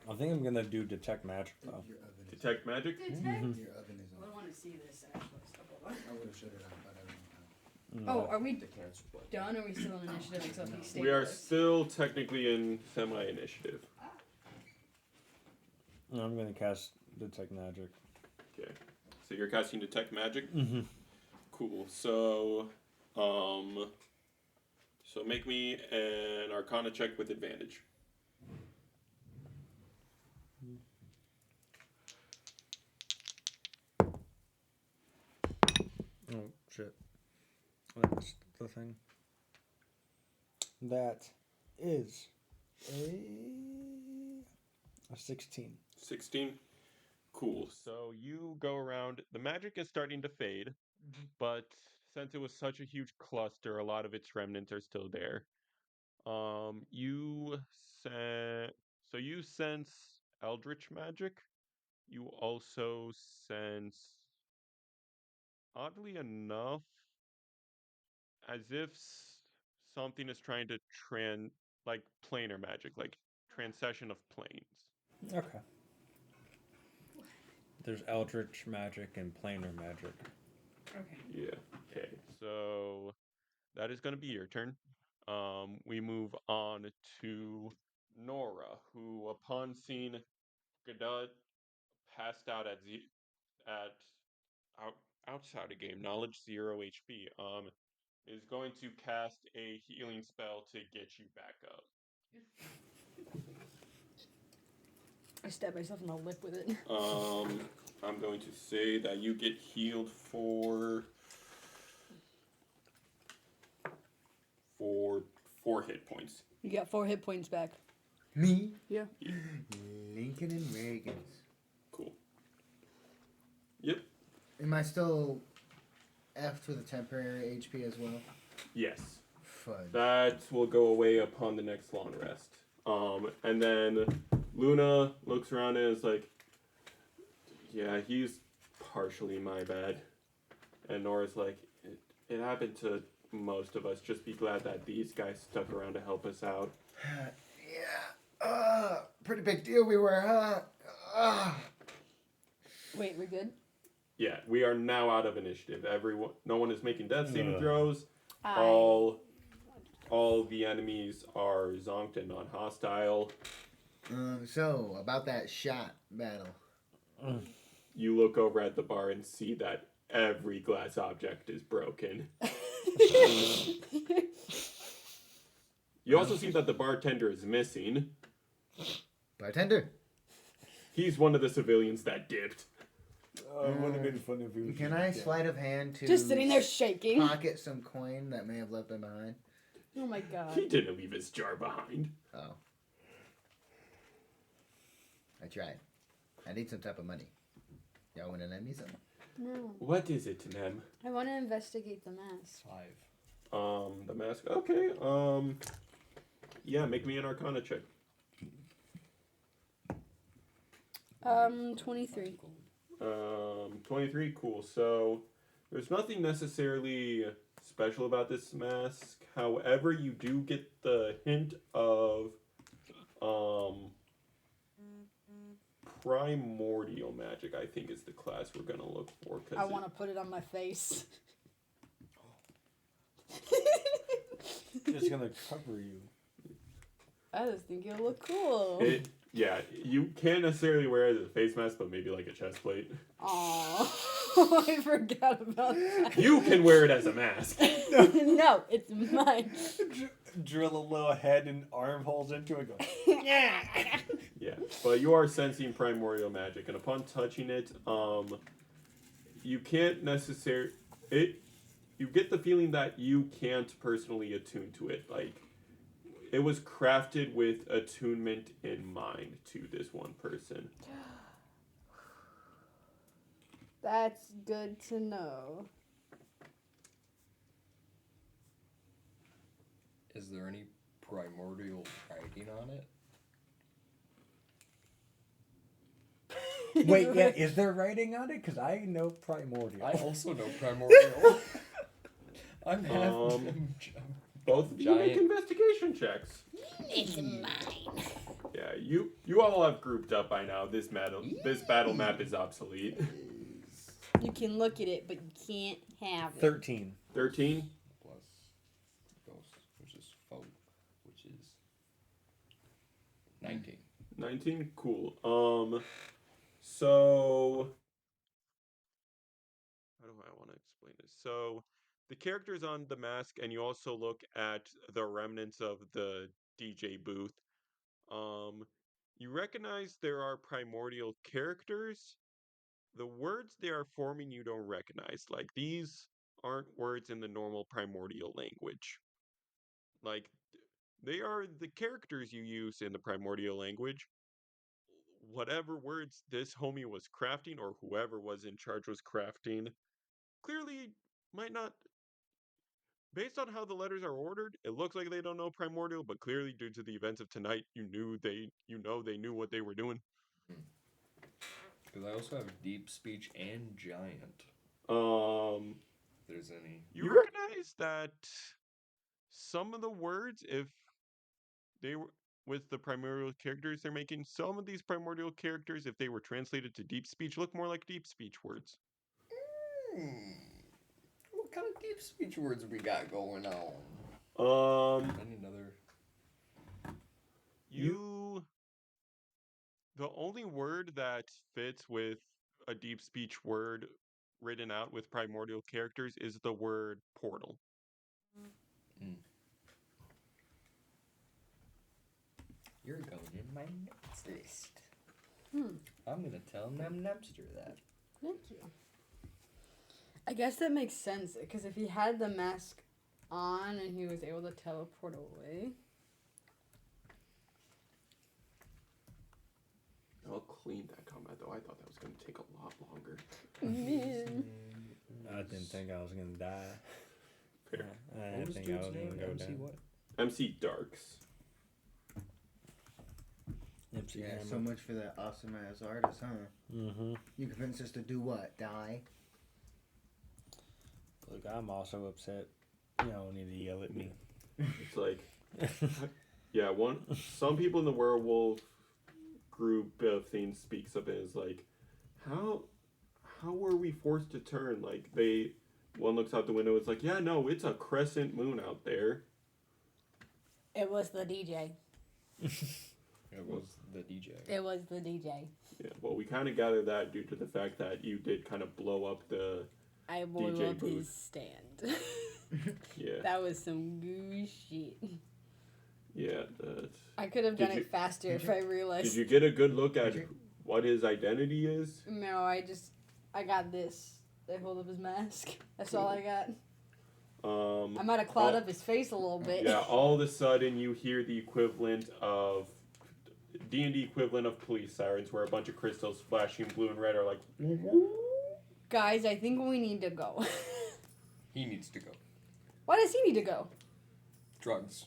I think I'm gonna do detect magic though. Your oven is Detect magic? you. Detect. Your oven is I on. want to see this actually. I would have shut it on, but I don't know Oh, are we The cancer blood. done? Or are we still in initiative until he stays? We are still technically in semi-initiative. No, I'm gonna cast detect magic. Okay. So you're casting detect magic? Mm-hmm. Cool. So make me an Arcana check with advantage. Oh shit! That's the thing. That is a 16. 16. Cool. So you go around. The magic is starting to fade, but since it was such a huge cluster, a lot of its remnants are still there. You so you sense eldritch magic. You also sense, oddly enough, as if something is trying to like planar magic, like transcession of planes. Okay. There's eldritch magic and planar magic. Okay. Yeah. Okay. So that is going to be your turn. We move on to Nora, who, upon seeing Godot passed out at out, outside a game, knowledge 0 HP, is going to cast a healing spell to get you back up. I stabbed myself in the lip with it. I'm going to say that you get healed for 4 hit points. You got 4 hit points back. Me? Yeah. Lincoln and Reagan's. Cool. Yep. Am I still F with a temporary HP as well? Yes. Fudge. That will go away upon the next long rest. And then Luna looks around and is like, yeah, he's partially my bad. And Nora's like, it happened to most of us. Just be glad that these guys stuck around to help us out. Yeah. Pretty big deal we were, huh? Wait, we're good? Yeah, we are now out of initiative. No one is making death saving throws. I All the enemies are zonked and non-hostile. So, about that shot battle. You look over at the bar and see that every glass object is broken. You also see that the bartender is missing. Bartender. He's one of the civilians that dipped. It would have been funny if he was. Can I sleight of hand to Just sitting there shaking. pocket some coin that may have left them behind? Oh my god. He didn't leave his jar behind. Oh. I tried. I need some type of money. Y'all want to lend me some? No. What is it, ma'am? I want to investigate the mask. 5. The mask. Okay. Yeah, make me an Arcana check. 23. 23. Cool. So there's nothing necessarily special about this mask. However, you do get the hint of primordial magic, I think is the class we're gonna look for. I want to put it on my face. It's gonna cover you. I just think it'll look cool. Yeah, you can't necessarily wear it as a face mask, but maybe like a chest plate. Aww. I forgot about that. You can wear it as a mask. No, it's mine. Drill a little head and arm holes into it. Go. Yeah, but you are sensing primordial magic, and upon touching it, you can't necessarily. You get the feeling that you can't personally attune to it. Like, it was crafted with attunement in mind to this one person. That's good to know. Is there any primordial writing on it? Wait, yeah, is there writing on it? Because I know primordial. I also know primordial. I'm half. Both of you make Giant. investigation checks. Yeah, you all have grouped up by now. This battle map is obsolete. You can look at it, but you can't have it. 13. 13. Plus ghost, which is foe, which is 19. 19. Cool. So how do I want to explain this? So the characters on the mask, and you also look at the remnants of the DJ booth. Um, you recognize there are primordial characters. The words they are forming you don't recognize. Like these aren't words in the normal primordial language. Like they are the characters you use in the primordial language. Whatever words this homie was crafting, or whoever was in charge was crafting, clearly might not. Based on how the letters are ordered, it looks like they don't know primordial, but clearly due to the events of tonight, you know they knew what they were doing. Because I also have deep speech and giant. Um, If there's any. you recognize that some of the words, if they were with the primordial characters they're making, some of these primordial characters, if they were translated to deep speech, look more like deep speech words. What kind of deep speech words we got going on? I need another. The only word that fits with a deep speech word written out with primordial characters is the word portal. You're going in my notes list. I'm gonna tell Numster that. Thank you. I guess that makes sense, because if he had the mask on and he was able to teleport away. I'll clean that comment though. I thought that was going to take a lot longer. Man. I didn't think I was going to die. Fair. I didn't think I was going to go down. What? MC Darks. MC Yeah, Hammer. so much for that awesome ass artist, huh? Mm-hmm. You convinced us to do what? Die? Look, I'm also upset. You don't need to yell at me. It's like, yeah, some people in the werewolf group of things speaks up and is like, how were we forced to turn? Like one looks out the window, it's like, yeah, no, it's a crescent moon out there. It was the DJ. It was the DJ. It was the DJ. Yeah, well, we kind of gathered that due to the fact that you did kind of blow up the I blew DJ up booth. his stand. Yeah. That was some goose shit. Yeah, I could have done it faster if I realized. did you get a good look at what his identity is? No, I got this. They hold up his mask. That's all I got. I might have clawed up his face a little bit. Yeah, all of a sudden you hear the equivalent of D&D equivalent of police sirens, where a bunch of crystals flashing blue and red are like. Guys, I think we need to go. He needs to go. Why does he need to go? Drugs.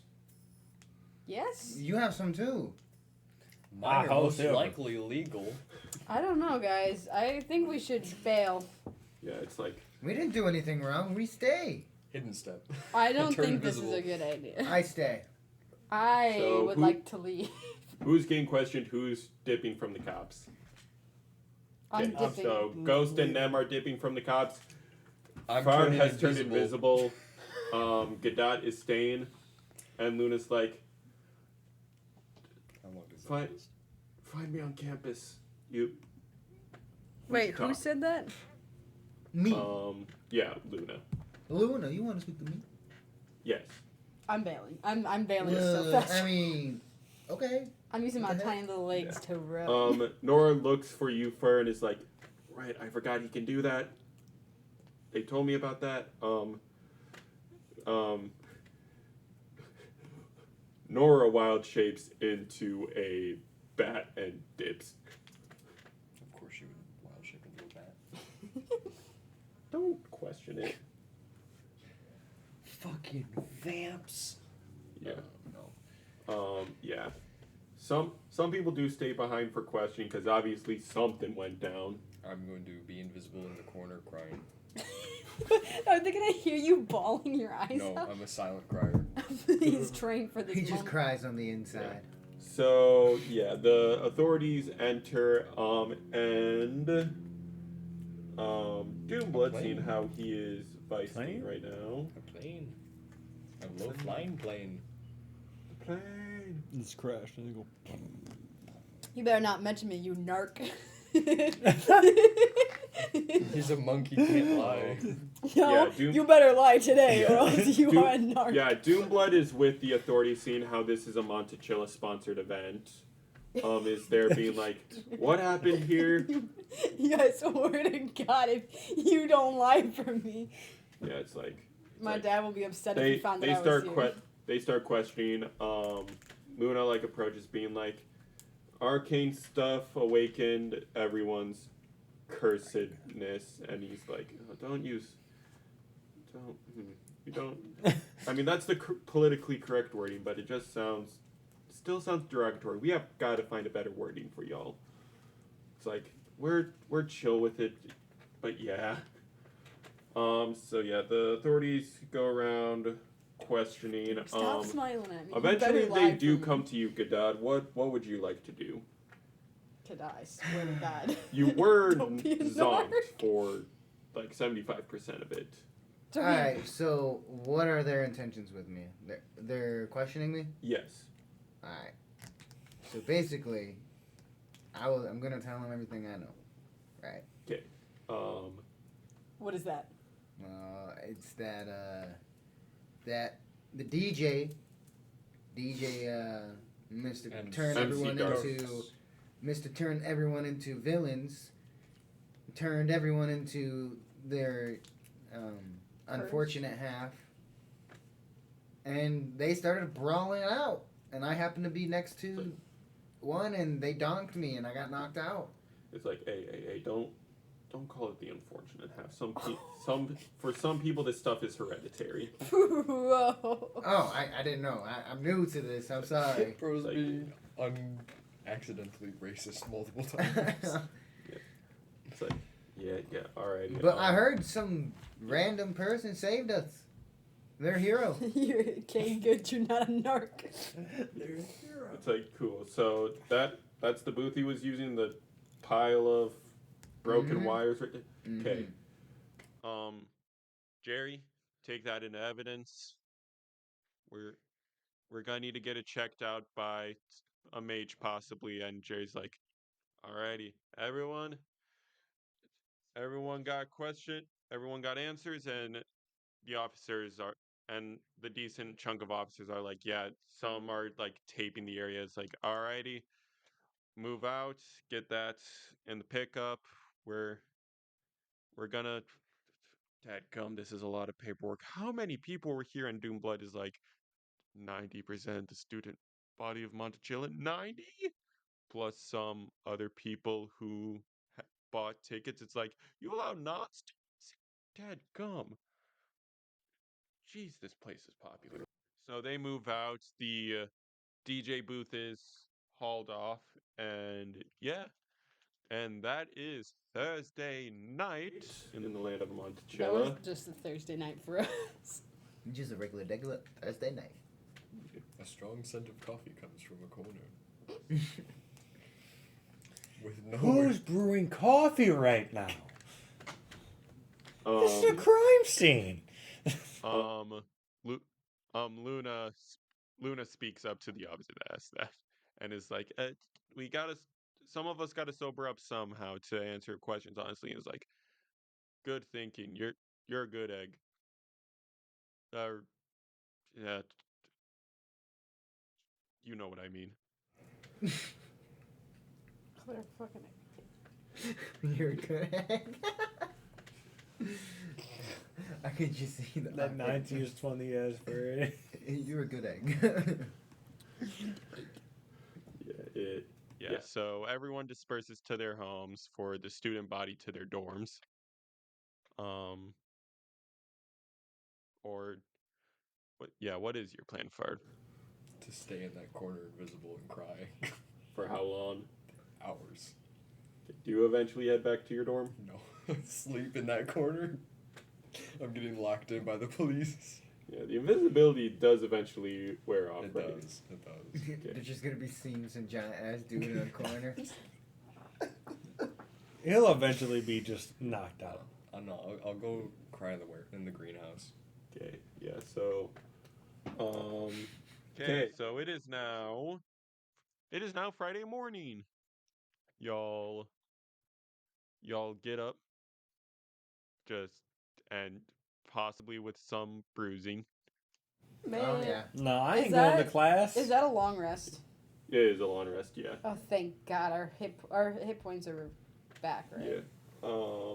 Yes? You have some too. Mine are most silver. likely legal. I don't know, guys. I think we should bail. Yeah, it's like. We didn't do anything wrong. We stay. Hidden step. I don't Turn think this invisible. is a good idea. I stay. I So would who- like to leave. Who's getting questioned? Who's dipping from the cops? I'm Okay, dipping. so Ghost and them are dipping from the cops. I'm Farm turning has turned invisible. Gadot is staying, and Luna's like, How long does that Fine. last? "Find me on campus." You. Wait, who Talk. said that? Me. Yeah, Luna. Luna, you want to speak to me? Yes. I'm bailing. I'm bailing so fast. I mean, okay. I'm using my What the heck? tiny little legs to row. Nora looks for you, Fern, and is like, "Right, I forgot he can do that. They told me about that." Nora wild shapes into a bat and dips. Of course you would wild shape into a bat. don't question it. Fucking vamps. Yeah. No. Yeah. Some people do stay behind for questioning because obviously something went down. I'm going to be invisible in the corner crying. Are they gonna hear you bawling your eyes No, out? I'm a silent crier. He's trained for this He just moment. cries on the inside. So yeah, the authorities enter, and Doomblood, seeing how he is feisty Plane? right now. A plane. A low-flying plane. The plane. It's crashed and they go. You better not mention me, you narc. He's a monkey, can't lie. No, Yeah, you better lie today, or Yeah. else you are a narc. Yeah, Doomblood is with the authorities, seeing how this is a Montishila sponsored event. Is there being like, what happened here? Yeah, I swear to God, if you don't lie for me, Yeah, it's like my like, dad will be upset if he found that I was start here. they start questioning. Luna like approaches, being like, arcane stuff awakened everyone's cursedness, and he's like, oh, you don't. I mean, that's the politically correct wording, but it just still sounds derogatory. We have got to find a better wording for y'all. It's like we're chill with it, but yeah. So yeah, the authorities go around questioning. Stop smiling at me. You Eventually, better they lie do for me. come to you, Gadad. What would you like to do? Could I swear to God? You were Don't be a zonked narc. for like 75% of it. Alright, so what are their intentions with me? They're questioning me? Yes. Alright. So basically, I'm gonna tell them everything I know. Right? Okay. What is that? It's that the DJ, Mr. And Turn MC everyone Darks. Mr. Turn everyone into villains, turned everyone into their unfortunate half, and they started brawling out, and I happened to be next to one, and they donked me, and I got knocked out. It's like, hey, don't call it the unfortunate half. For some people, this stuff is hereditary. Bro. Oh, I didn't know. I'm new to this. I'm sorry. Bro's Like- being accidentally racist multiple times. It's like, yeah, alright. But I heard some random person saved us. They're a hero. You're okay, good. You're not a narc. It's like, cool. So that's the booth he was using, the pile of broken Mhm. wires right there. Okay. Mhm. Jerry, take that into evidence. We're gonna need to get it checked out by a mage possibly. And Jerry's like, alrighty, everyone everyone got answers, and the officers are, and the decent chunk of officers are like, yeah, some are like taping the area. It's like, alrighty, move out, get that in the pickup. We're gonna, dadgum, this is a lot of paperwork. How many people were here? And Doomblood is like, 90% the student body of Montishila. 90? Plus some other people who bought tickets. It's like, you allow non-students? Dadgum. Jeez, this place is popular. So they move out. The DJ booth is hauled off. And yeah. And that is Thursday night in the land of That Montishila. was just a Thursday night for us. Just a regular Thursday night. A strong scent of coffee comes from a corner. With no Who's brewing coffee right now? This is a Um, crime scene. Luna speaks up to the opposite ass that, and is like, we gotta, some of us gotta sober up somehow to answer questions honestly. And is like, good thinking. You're a good egg. Yeah, you know what I mean. Clear fucking You're a good egg. I could just see that. That 90s 20s for You're a good egg. Yeah. So everyone disperses to their homes for the student body to their dorms. Um, or what? Yeah, what is your plan, Fard? To stay in that corner invisible and cry. For how long? Hours. Do you eventually head back to your dorm? No. Sleep in that corner. I'm getting locked in by the police. Yeah, the invisibility does eventually wear off, It right? does. It does. There's just gonna be seeing some giant ass dude in a corner. He'll eventually be just knocked out. No, I'll go cry in the greenhouse. Okay, yeah, so okay, so it is now Friday morning. Y'all get up just and possibly with some bruising. Oh yeah. No, I Is ain't going to that- class. Is that a long rest? It is a long rest, yeah. Oh, thank God, our hit points are back, right? Yeah.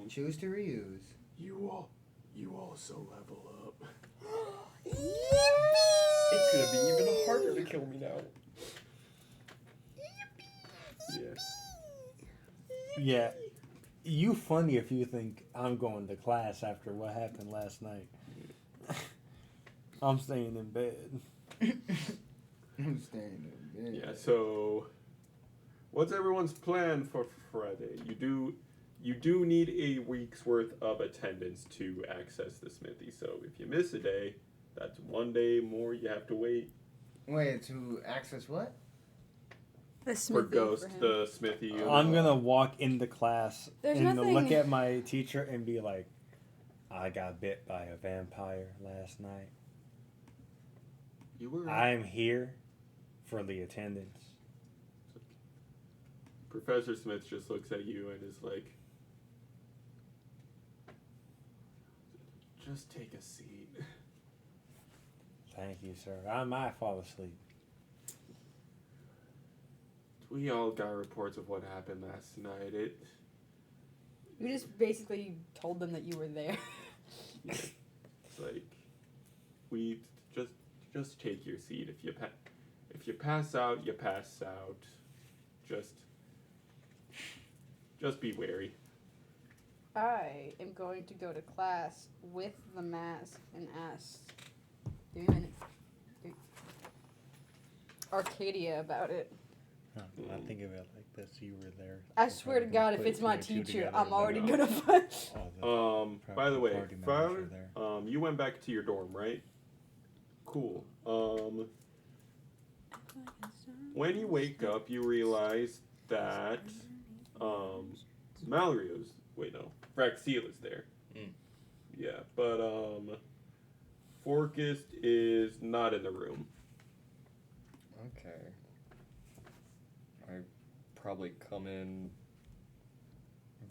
Choose to reuse. You also level up. It's gonna be even harder to kill me now. Yeah. Yeah. You funny if you think I'm going to class after what happened last night. I'm staying in bed. I'm staying in bed. Yeah, so what's everyone's plan for Friday? You do need a week's worth of attendance to access the smithy. So if you miss a day, that's one day more you have to wait. Wait, to access what? The For smithy Ghost, him. the smithy. I'm going to walk into class There's and nothing- look at my teacher and be like, I got bit by a vampire last night. You were I'm here for the attendance. Professor Smith just looks at you and is like, just take a seat. Thank you, sir. I might fall asleep. We all got reports of what happened last night. You just basically told them that you were there. Yeah, it's like we just take your seat. If you pass out, you pass out. Just be wary. I am going to go to class with the mask and ask. Give me a minute. Arcadia about it. I think of it like this. You were there. I swear to God, if it's my teacher, I'm already gonna fight. By the way, party members Fowler, you went back to your dorm, right? Cool. When you wake up, you realize that Malrio's Fraxil is there. Mm. Yeah, but Forkist is not in the room. Okay. I probably come in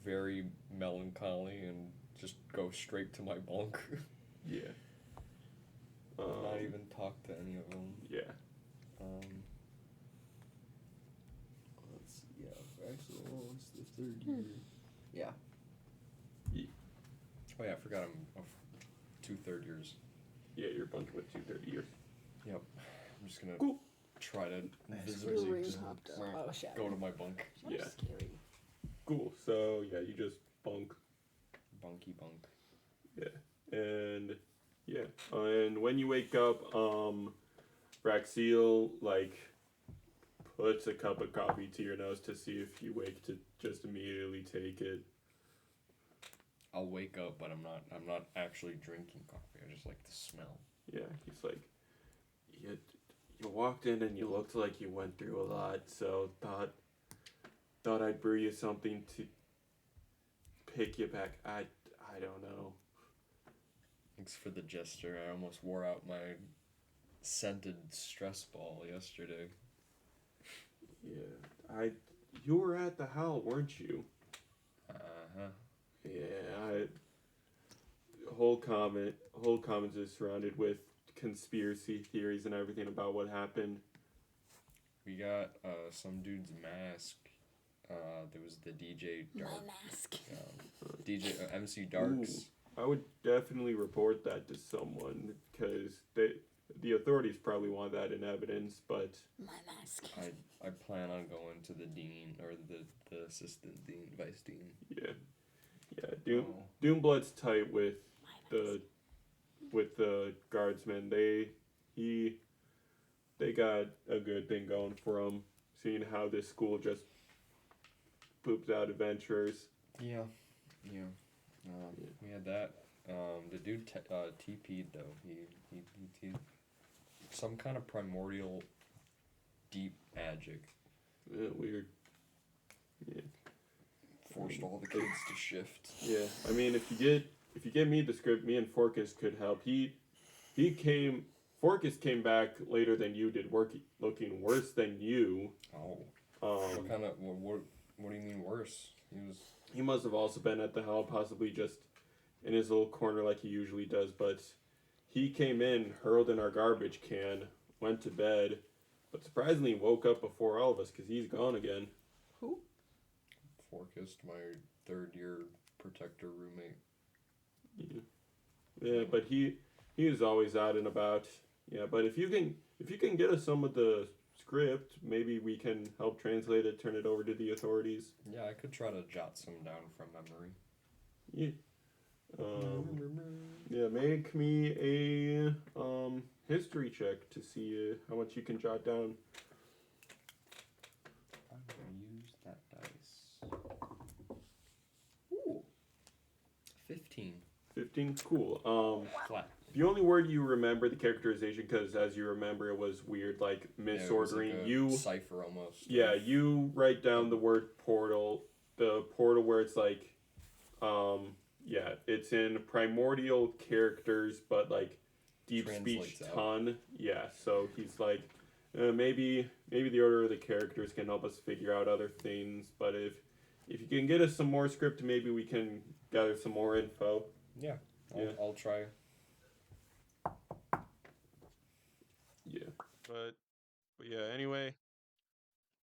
very melancholy and just go straight to my bunk. Yeah. Not even talk to any of them. Yeah. Let's see. Yeah, Fraxel is the third year. Yeah. Oh yeah, I forgot I'm 2 third years. Yeah, you're bunked with 230 years. Yep. I'm just gonna Cool. try to Your visibly ring just popped up. Oh, shit. go to my bunk. So Yeah. scary. Cool. So yeah, you just bunk. Bunky bunk. And when you wake up, Fraxil puts a cup of coffee to your nose to see if you wake to just immediately take it. I'll wake up, but I'm not actually drinking coffee. I just like the smell. Yeah, he's like, you walked in and you looked like you went through a lot, so thought I'd brew you something to pick you back. I don't know. Thanks for the gesture. I almost wore out my scented stress ball yesterday. Yeah, you were at the Howl, weren't you? Uh-huh. Yeah, whole comments is surrounded with conspiracy theories and everything about what happened. We got some dude's mask. There was the DJ Dark. My mask. DJ MC Darks. Ooh, I would definitely report that to someone because the authorities probably want that in evidence. But My mask. I plan on going to the dean or the assistant dean, vice dean. yeah, Yeah, Oh. Doomblood's tight the the guardsmen. He they got a good thing going for them. Seeing how this school just poops out adventurers. Yeah, yeah. We had that. The dude TP'd though. He some kind of primordial deep magic Yeah, weird. Yeah. forced all the kids to shift. Yeah, I mean, if you get me the script, me and Forcus could help. He came. Forcus came back later than you did, looking worse than you. Oh, Um, what kind of what do you mean worse? he must have also been at the Howl, possibly just in his little corner like he usually does. But he came in, hurled in our garbage can, went to bed, but surprisingly woke up before all of us because he's gone again. Who? Forecast, my third year protector roommate. Yeah, but he is always out and about. Yeah, but if you can get us some of the script, maybe we can help translate it, turn it over to the authorities. Yeah, I could try to jot some down from memory. Yeah. Yeah, make me a history check to see how much you can jot down. I'm gonna use that dice. Ooh. 15. 15, cool. Flat. The only word you remember the characterization, because as you remember, it was weird, like misordering. Yeah, it was like a you cipher almost. Yeah, you write down the word portal, the portal where it's like, yeah, it's in primordial characters, but like deep speech Translates out. ton. Yeah, so he's like, maybe the order of the characters can help us figure out other things. But if you can get us some more script, maybe we can gather some more info. Yeah, Yeah. I'll try. Yeah, but yeah. Anyway,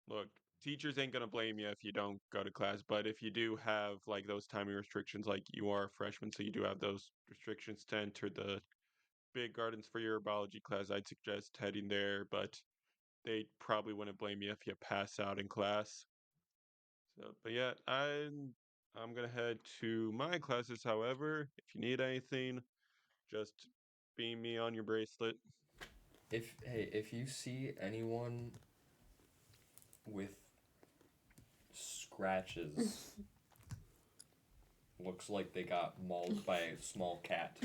look, teachers ain't gonna blame you if you don't go to class, but if you do have like those timing restrictions, like you are a freshman, so you do have those restrictions to enter the big gardens for your biology class, I'd suggest heading there, but they probably wouldn't blame you if you pass out in class. So, but yeah, I'm gonna head to my classes. However, if you need anything, just beam me on your bracelet. If you see anyone with scratches, looks like they got mauled by a small cat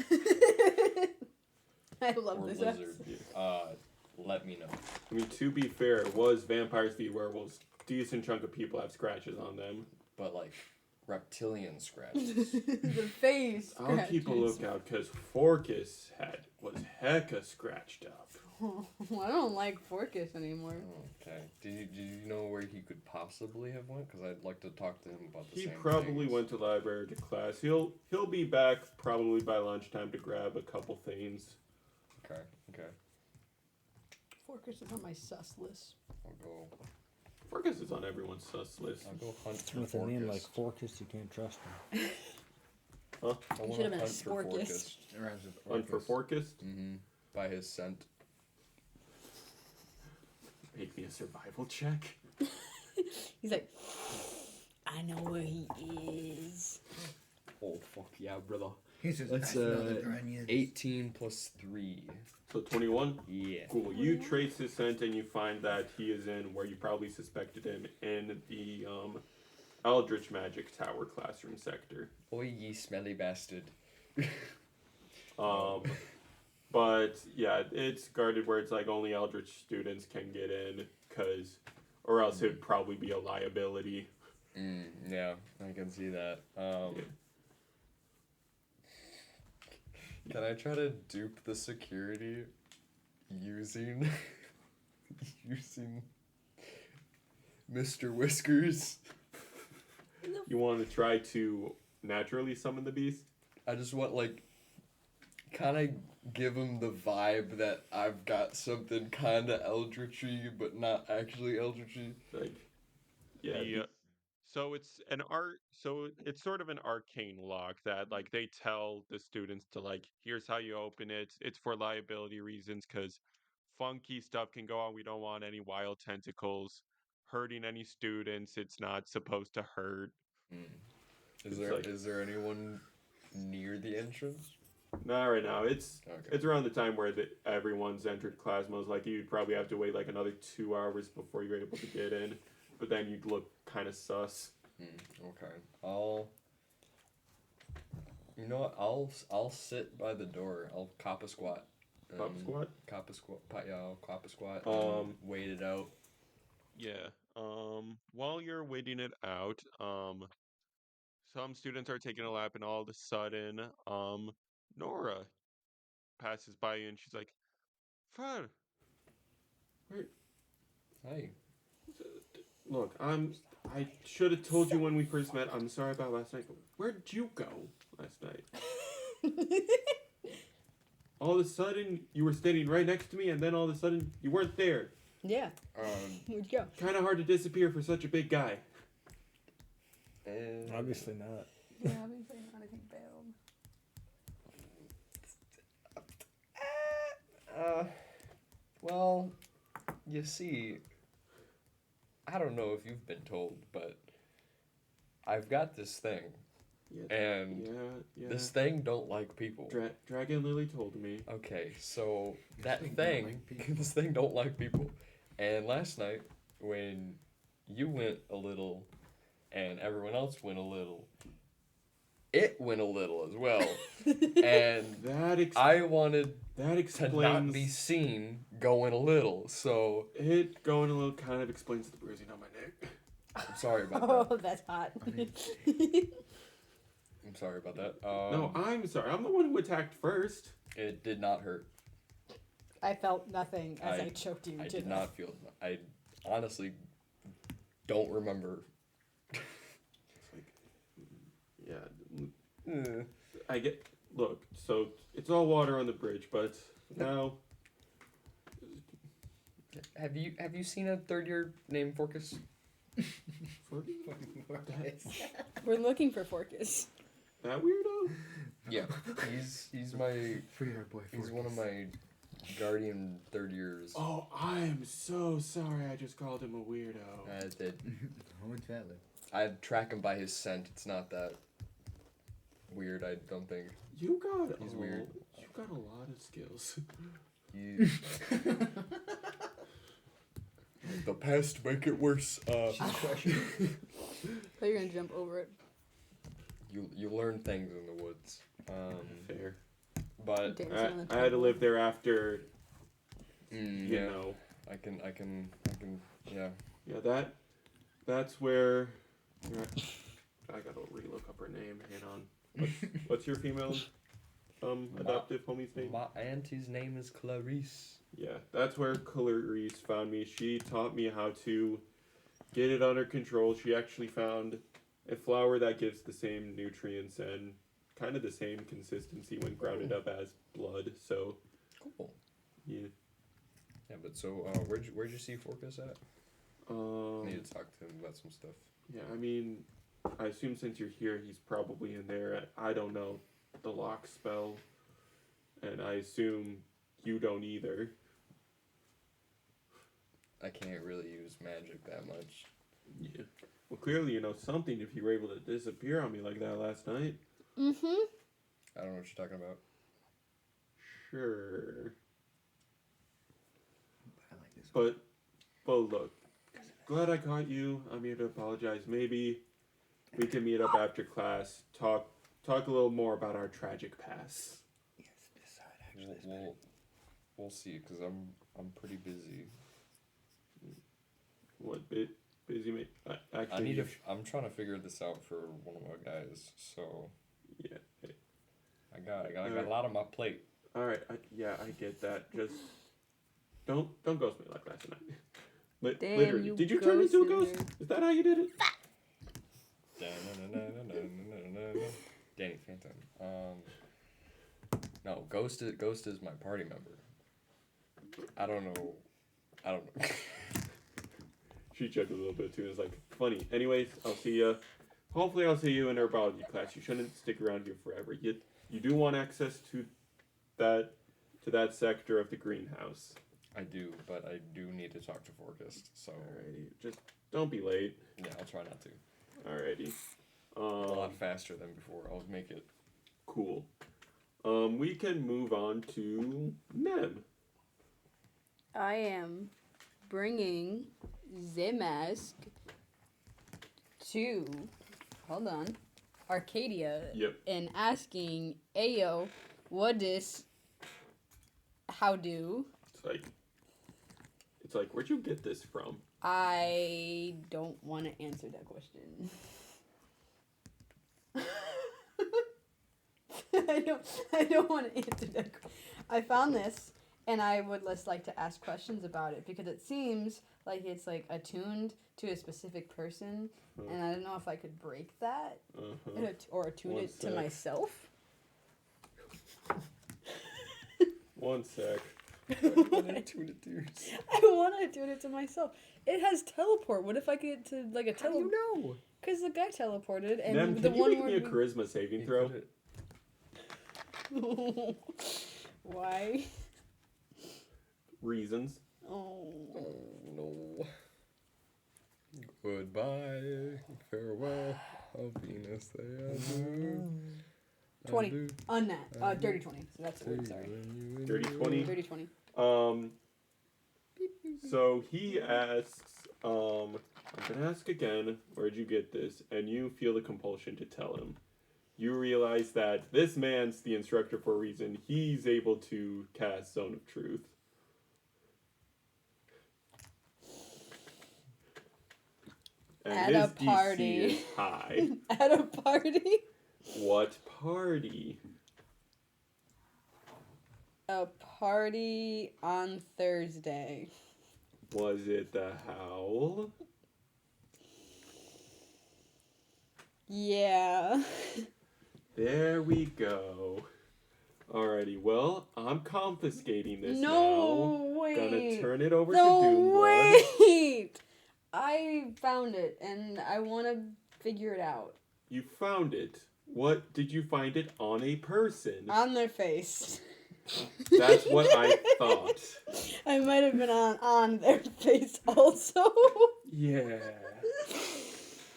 I love or this lizard, episode. let me know. I mean, to be fair, it was Vampires v Werewolves. Decent chunk of people have scratches on them. But like reptilian scratches. The face. I'll keep a scratches. lookout because Forcus was hecka scratched up. Well, I don't like Forcus anymore. Okay. Did you know where he could possibly have went? Because I'd like to talk to him about the He same probably things. went to the library to class. He'll be back probably by lunchtime to grab a couple things. Okay. Forcus is on my sus list. Forcus is on everyone's sus list. I'll go hunt for With a name like Forcus. Forcus, you can't trust him. I You wanna should have been a hunt for Sporcus. Forcus. It rhymes with Hunt for Orcus. Forcus. Mm-hmm. By his scent. Make me a survival check. He's like, I know where he is. Oh fuck yeah, brother. He says, That's "I smell the onions." 18 plus 3. So 21. Yeah. Cool. You trace his scent and you find that he is in where you probably suspected him in the Eldritch Magic Tower classroom sector. Boy, ye smelly bastard. But yeah, it's guarded where it's like only Eldritch students can get in, or else it'd probably be a liability. Yeah, I can see that. Can I try to dupe the security using Mr. Whiskers? You want to try to naturally summon the beast? I just want kind of give him the vibe that I've got something kind of eldritchy, but not actually eldritchy. Like, yeah. So it's it's sort of an arcane lock that like they tell the students to like, here's how you open it. It's for liability reasons because funky stuff can go on. We don't want any wild tentacles hurting any students. It's not supposed to hurt. Is there anyone near the entrance? Not right now. It's Okay. around the time where everyone's entered class. Most likely, you'd probably have to wait like another 2 hours before you're able to get in. But then you'd look kind of sus. Okay. You know what? I'll sit by the door. I'll cop a squat. Pop squat. Cop a squat. Yeah, I'll cop a squat. Wait it out. Yeah. While you're waiting it out, some students are taking a lap, and all of a sudden, Nora passes by you, and she's like, "Fred, where, Hey. look, I should have told you when we first met. I'm sorry about last night. But where'd you go last night? All of a sudden, you were standing right next to me, and then all of a sudden, you weren't there. Yeah. Where'd you go? Kind of hard to disappear for such a big guy." Obviously not. Yeah, obviously not. I think bailed. Well, you see, I don't know if you've been told, but I've got this thing, Yeah, and yeah. this thing don't like people. Dragon Lily told me. Okay, so that thing don't thing, like people. this thing don't like people. And last night, when you went a little, and everyone else went a little, it went a little as well. And I wanted that to explains not be seen going a little, so it going a little kind of explains the bruising on my neck. I'm sorry about Oh, that. that's hot. I'm sorry about that. No, I'm sorry. I'm the one who attacked first. It did not hurt. I felt nothing as I, I- choked you. I to did death. not feel. I honestly don't remember. Yeah, I get. Look, so it's all water on the bridge, but now Have you seen a third year named Forcus? We're looking for Forcus. that weirdo. Yeah, he's my Free our boy. he's one of my guardian third years. Oh, I am so sorry. I just called him a weirdo. I'd track him by his scent. It's not that weird. I don't think. You got. He's weird. You got a lot of skills. He, the past make it worse. I thought you were gonna jump over it. You learn things in the woods. Fair. But Dancing on the I had to table. live there after. you You know, know. I can yeah. Yeah, that's where. I gotta relook up her name. Hang on. What's your female adoptive homie's name? My auntie's name is Clarice. Yeah, that's where Clarice found me. She taught me how to get it under control. She actually found a flower that gives the same nutrients and kind of the same consistency when grounded up as blood. So, Cool. yeah. Yeah, but so where'd you see Forcus at? I need to talk to him about some stuff. Yeah, I mean, I assume since you're here, he's probably in there. I don't know the lock spell, and I assume you don't either. I can't really use magic that much. Yeah. Well, clearly you know something if you were able to disappear on me like that last night. Mm-hmm. I don't know what you're talking about. Sure. I like this. But look, glad I caught you. I'm here to apologize. Maybe we can meet up after class. Talk a little more about our tragic past. Yes, beside We'll see, cause I'm pretty busy. What busy mate? Actually, I'm trying to figure this out for one of my guys. So yeah. I got a lot on my plate. All right. I get that. Just don't ghost me like last night. Damn, Literally, you did you turn into a ghosted ghost? her. Is that how you did it? Danny Phantom. No, Ghost is my party member. I don't know. She chuckled a little bit too. It was like funny. Anyways, I'll see you. Hopefully, I'll see you in our biology class. You shouldn't stick around here forever. You do want access to that sector of the greenhouse. I do, but I do need to talk to Forcus. So Alrighty, just don't be late. yeah, I'll try not to. Alrighty. A lot faster than before. I'll make it. Cool. We can move on to Nem. I am bringing the mask to, hold on, Arcadia. Yep. And asking, Ayo, what is, how do? It's like, where'd you get this from? I don't want to answer that question. I don't want to answer that question. I found this, and I would just like to ask questions about it because it seems like it's like attuned to a specific person, and I don't know if I could break that or attune One it to sec. myself. One sec. I want to attune it to myself. It has teleport. What if I get to like a How do you teleport? know? Because the guy teleported, and Nem, the can you one make where me a charisma saving throw? Why? Reasons. Oh. No. Goodbye, farewell, of Venus, they adieu. 20. Adieu. On that. Dirty 20. So that's the word, sorry. Dirty 20. Dirty 20. So he asks, I'm gonna ask again, where'd you get this? And you feel the compulsion to tell him. You realize that this man's the instructor for a reason. He's able to cast Zone of Truth. And At his a party. DC is high. At a party? What party? A party on Thursday. Was it the Howl? Yeah. There we go. Alrighty, well, I'm confiscating this now. No, wait. Gonna turn it over to No, Doomblood. wait. I found it, and I want to figure it out. You found it. What did you find it on a person? On their face. That's what I thought. I might have been on their face also. Yeah.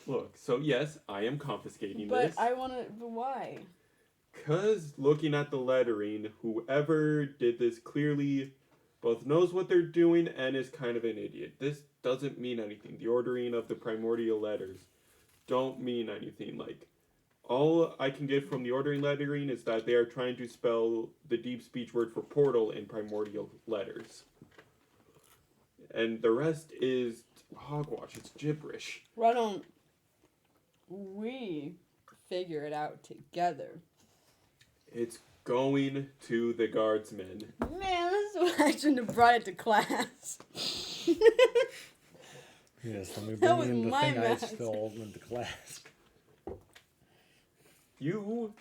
Look, so yes, I am confiscating But this. I want to. But why? Because looking at the lettering, whoever did this clearly both knows what they're doing and is kind of an idiot. This doesn't mean anything. The ordering of the primordial letters don't mean anything. Like, all I can get from the ordering lettering is that they are trying to spell the deep speech word for portal in primordial letters. And the rest is hogwash. It's gibberish. Why don't we figure it out together? It's going to the guardsmen. Man, this is why I shouldn't have brought it to class. Yes, let me That bring was in the my thing I mask. stole in the class. You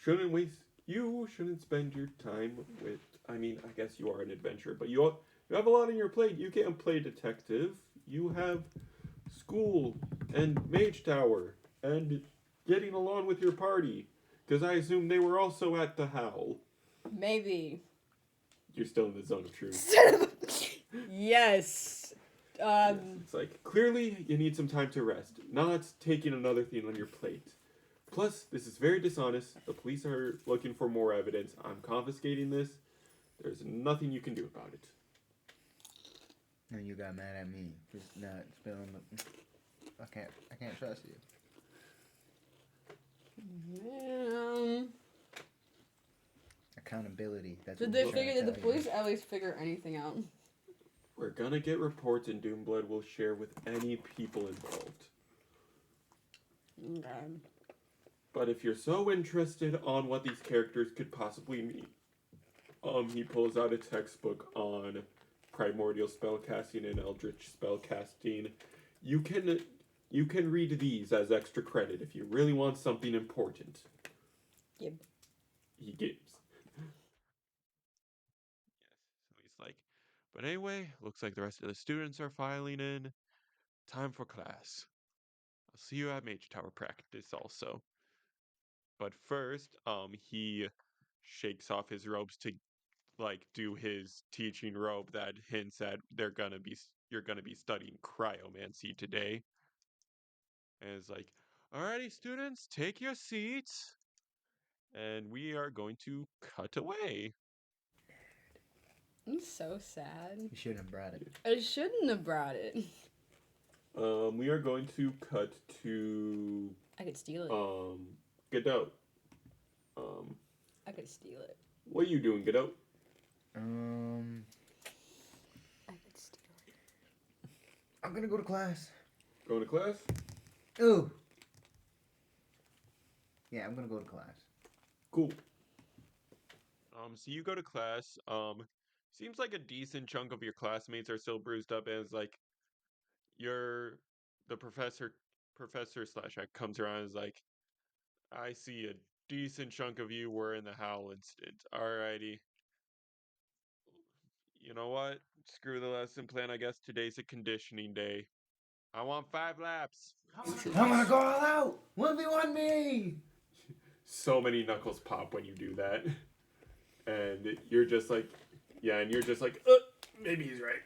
shouldn't spend your time with, I mean, I guess you are an adventurer, but you have a lot on your plate. You can't play detective. You have school and Mage Tower and getting along with your party. Because I assume they were also at the Howl. Maybe. You're still in the zone of truth. Yes. It's like, clearly you need some time to rest, not taking another thing on your plate. Plus, this is very dishonest. The police are looking for more evidence. I'm confiscating this. There's nothing you can do about it. And you got mad at me for not spelling the... I can't trust you. Accountability. That's Did what they I'm trying figure? to Did the tell you. police at least figure anything out? We're gonna get reports and Doomblood will share with any people involved. Okay. But if you're so interested on what these characters could possibly mean, he pulls out a textbook on primordial spellcasting and eldritch spellcasting. You can read these as extra credit if you really want something important. Yep. He gives. Yes. So he's like, but anyway, looks like the rest of the students are filing in. Time for class. I'll see you at Mage Tower practice also. But first, he shakes off his robes to like do his teaching robe that hints at you're gonna be studying cryomancy today. And it's like, Alrighty, students, take your seats. And we are going to cut away. I'm so sad. You shouldn't have brought it. I shouldn't have brought it. We are going to cut to I could steal it. Godot. I could steal it. What are you doing, Godot? I could steal it. I'm gonna go to class. Going to class? Ooh. Yeah, I'm gonna go to class. Cool. So you go to class. Seems like a decent chunk of your classmates are still bruised up, and it's like the professor slash act comes around and is like, I see a decent chunk of you were in the Howl incident. Alrighty. You know what? Screw the lesson plan. I guess today's a conditioning day. I want 5 laps. I'm gonna go all out. 1v1 me. So many knuckles pop when you do that. And you're just like, yeah, and you're just like, maybe he's right.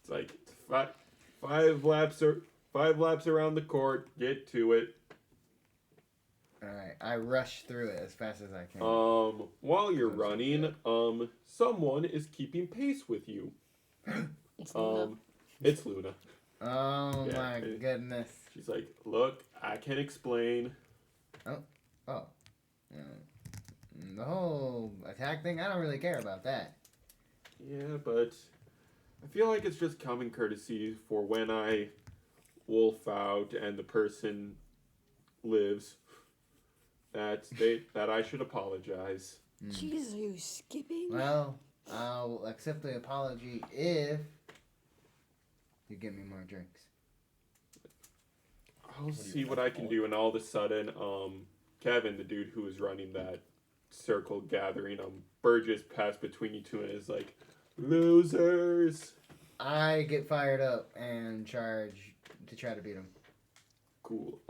It's like five laps around the court. Get to it. All right, I rush through it as fast as I can. While you're running, someone is keeping pace with you. It's Luna. It's Luna. Oh Yeah, my goodness. She's like, look, I can explain. Oh. The whole attack thing, I don't really care about that. Yeah, but I feel like it's just common courtesy for when I wolf out and the person lives that I should apologize. Jeez, are you skipping? Well, I'll accept the apology if you give me more drinks. I'll see what I can do, and all of a sudden, Kevin, the dude who was running that circle gathering, Burgess passed between you two and is like, losers. I get fired up and charge to try to beat him. Cool.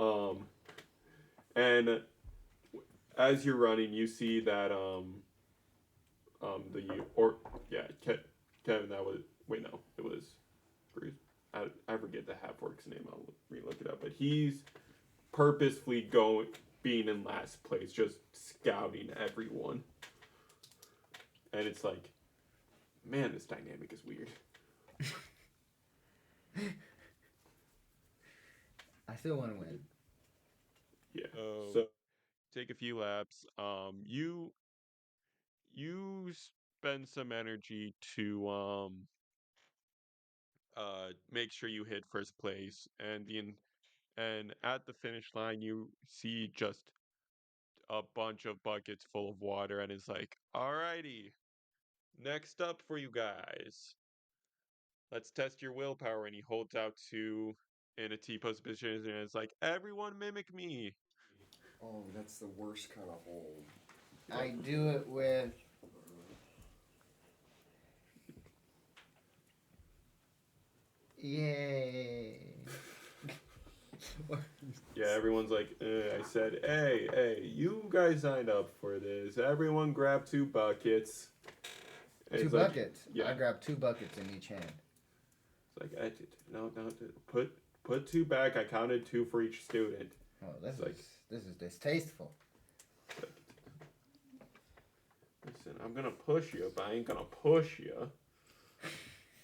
And as you're running, you see that Kevin. That was it was Bruce. I forget the half orc's name. I'll re-look it up. But he's purposefully being in last place, just scouting everyone. And it's like, man, this dynamic is weird. I still want to win. Yeah. So take a few laps. You spend some energy to make sure you hit first place, and at the finish line you see just a bunch of buckets full of water, and it's like, alrighty, next up for you guys, let's test your willpower. And he holds out two in a T-pose position, and it's like, everyone mimic me. Oh, that's the worst kind of hold. I do it with... Yay. Yeah, everyone's like, I said, hey, you guys signed up for this. Everyone grab 2 buckets. And Two it's like, buckets? yeah. I grab 2 buckets in each hand. It's like, no, put 2 back. I counted 2 for each student. Oh, this is distasteful. Listen, I'm gonna push you, but I ain't gonna push you.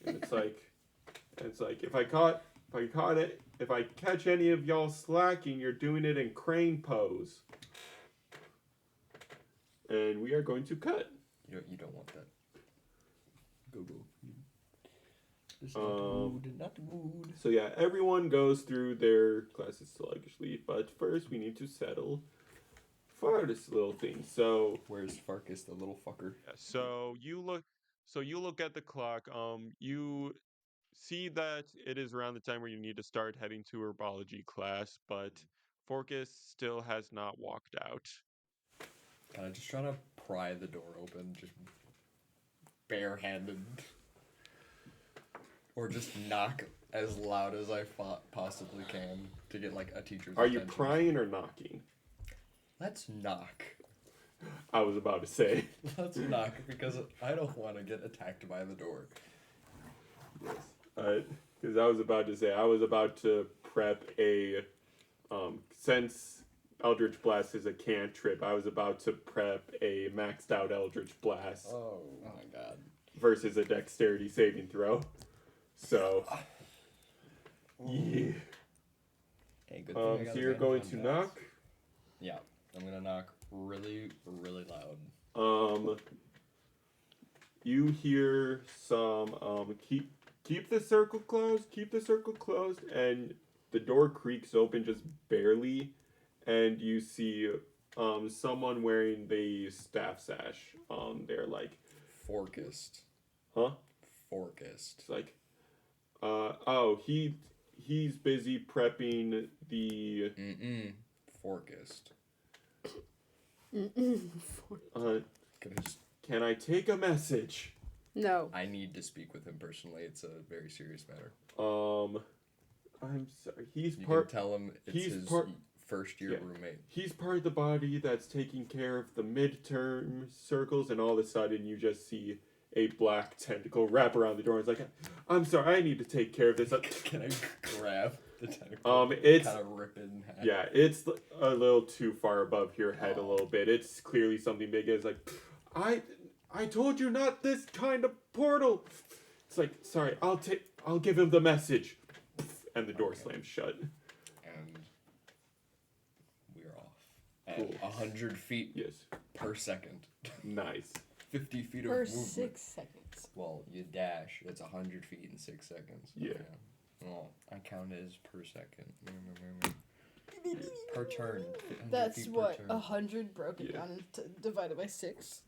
And it's like, if I catch any of y'all slacking, you're doing it in crane pose. And we are going to cut. You don't want that. Go. It's not the mood. So yeah, everyone goes through their classes sluggishly, but first we need to settle Fargus little thing. So where's Fargus, the little fucker? yeah, so you look at the clock. You see that it is around the time where you need to start heading to herbology class, but Forcus still has not walked out. Kind of just trying to pry the door open, just barehanded. Or just knock as loud as I possibly can to get like a teacher's Are attention. you prying or knocking? Let's knock. I was about to say. Let's knock because I don't want to get attacked by the door. Yes. Because I was about to say, I was about to prep a Since Eldritch Blast is a cantrip, I was about to prep a maxed out Eldritch Blast Oh my god. versus a dexterity saving throw. So, yeah. Hey, good thing I got So you're advantage going on to dex. knock. Yeah, I'm gonna knock really, really loud. You hear some keep the circle closed, and the door creaks open just barely, and you see someone wearing the staff sash. They're like, Forkist. huh? Forkist. It's like, he's busy prepping the Forkist. uh. Could I just... Can I take a message? No. I need to speak with him personally. It's a very serious matter. I'm sorry. He's You part. can tell him it's he's his part- first year yeah. roommate. He's part of the body that's taking care of the midterm circles, and all of a sudden you just see a black tentacle wrap around the door. It's like, I'm sorry, I need to take care of this. Can I grab the tentacle? It's kind of rip it in half. yeah, it's a little too far above your head a little bit. It's clearly something big. It's like, I told you not this kind of portal. It's like, sorry, I'll give him the message, and the door slams shut. And we're off at Cool. 100 feet Yes, per second. nice. 50 feet of For movement. 6 seconds. Well, you dash. It's 100 feet in 6 seconds. Yeah. Well, I count it as per second. Per turn. 100 That's feet per what, turn. 100 broken Yeah. down and divided by 6.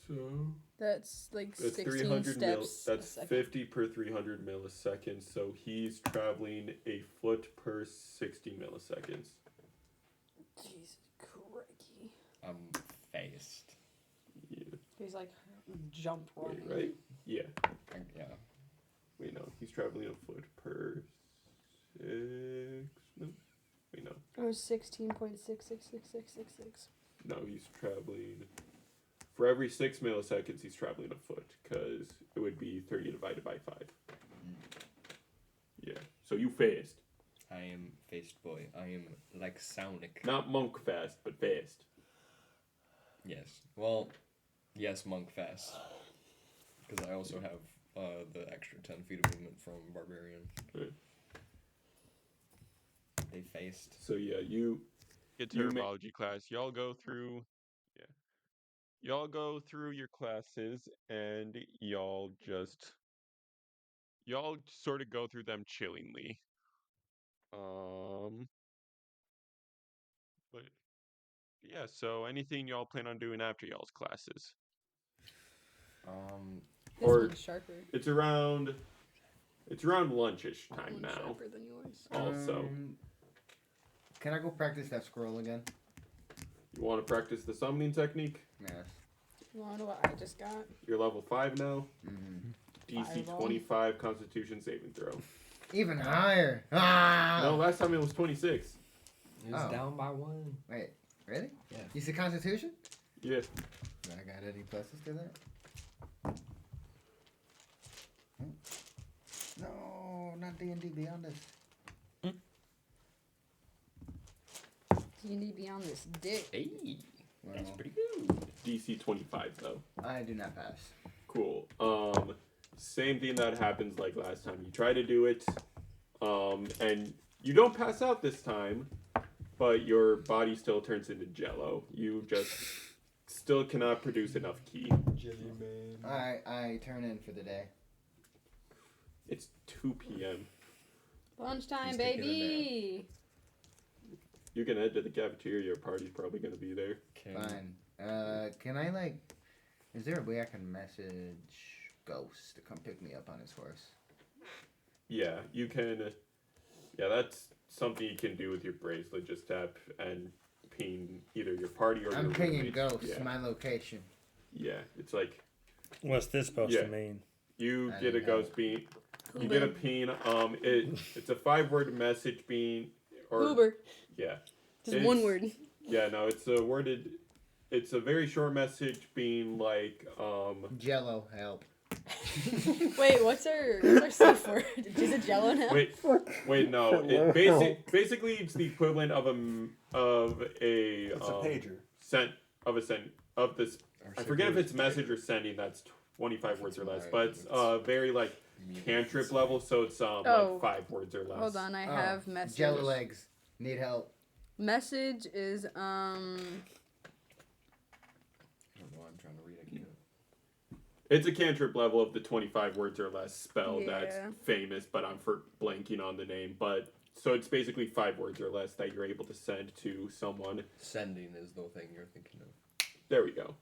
So That's like that's 16 300 steps. a That's second. 50 per 300 milliseconds. So he's traveling a foot per 60 milliseconds. Jesus crikey. I'm faced. Yeah. He's like jump Wait, running. right? Yeah. Yeah. Wait, no. He's traveling a foot per 6. No. Wait, no. Oh, 16.666666. No, he's traveling. For every 6 milliseconds, he's traveling a foot, because it would be 30 divided by 5. Yeah. So you fast. I am faced boy. I am like Sonic. Not monk fast, but fast. Yes. Well, yes, monk fast. Because I also have the extra 10 feet of movement from Barbarian. Right. They faced. So yeah, you Get to You ma- herbology class. Y'all go through your classes and y'all sort of go through them chillingly. But yeah, so anything y'all plan on doing after y'all's classes? This Or- one's sharper. it's around lunchish That time one's now. sharper than yours. Also, Can I go practice that scroll again? you want to practice the summoning technique? Yes. You wanna know what I just got? You're level 5 now. Mm-hmm. DC Fireball. 25 Constitution saving throw. Even higher. Ah! No, last time it was 26. It was Oh. down by 1. Wait, really? Yeah. You said Constitution? Yeah. Do I got any pluses to that? No, not D&D Beyond This. D&D Beyond this dick. Hey, that's Well, pretty good. DC 25 though. I do not pass. Cool. Same thing that happens like last time. You try to do it, and you don't pass out this time, but your body still turns into jello. You just still cannot produce enough ki. Jelly man. I turn in for the day. It's 2 p.m. Lunchtime, He's taking a baby. You can head to the cafeteria. Your party's probably gonna be there. Fine. Can I is there a way I can message Ghost to come pick me up on his horse? Yeah, you can. Yeah, that's something you can do with your bracelet. Just tap and ping either your party or I'm your pinging roommate. Ghost, Yeah, my location. yeah. It's like What's this supposed Yeah. to mean? you I get a know. ghost bean. You get a ping. It's a 5-word message bean. Or Uber. yeah, Just It's- one word. yeah. No, it's a worded. It's a very short message being like Jello, help. Wait, what's our safe word? Is it Jello now? Wait, no. Basically, it's the equivalent of a It's a pager. of this. I forget if it's message or sending. That's 25 words or less, but it's very like cantrip level, so it's like 5 words or less. Hold on, I have message. Jello legs. Need help. Message is I don't know. I'm trying to read it. It's a cantrip level of the 25 words or less spell that's Yeah. famous, but I'm blanking on the name. But so it's basically 5 words or less that you're able to send to someone. Sending is the thing you're thinking of. There we go.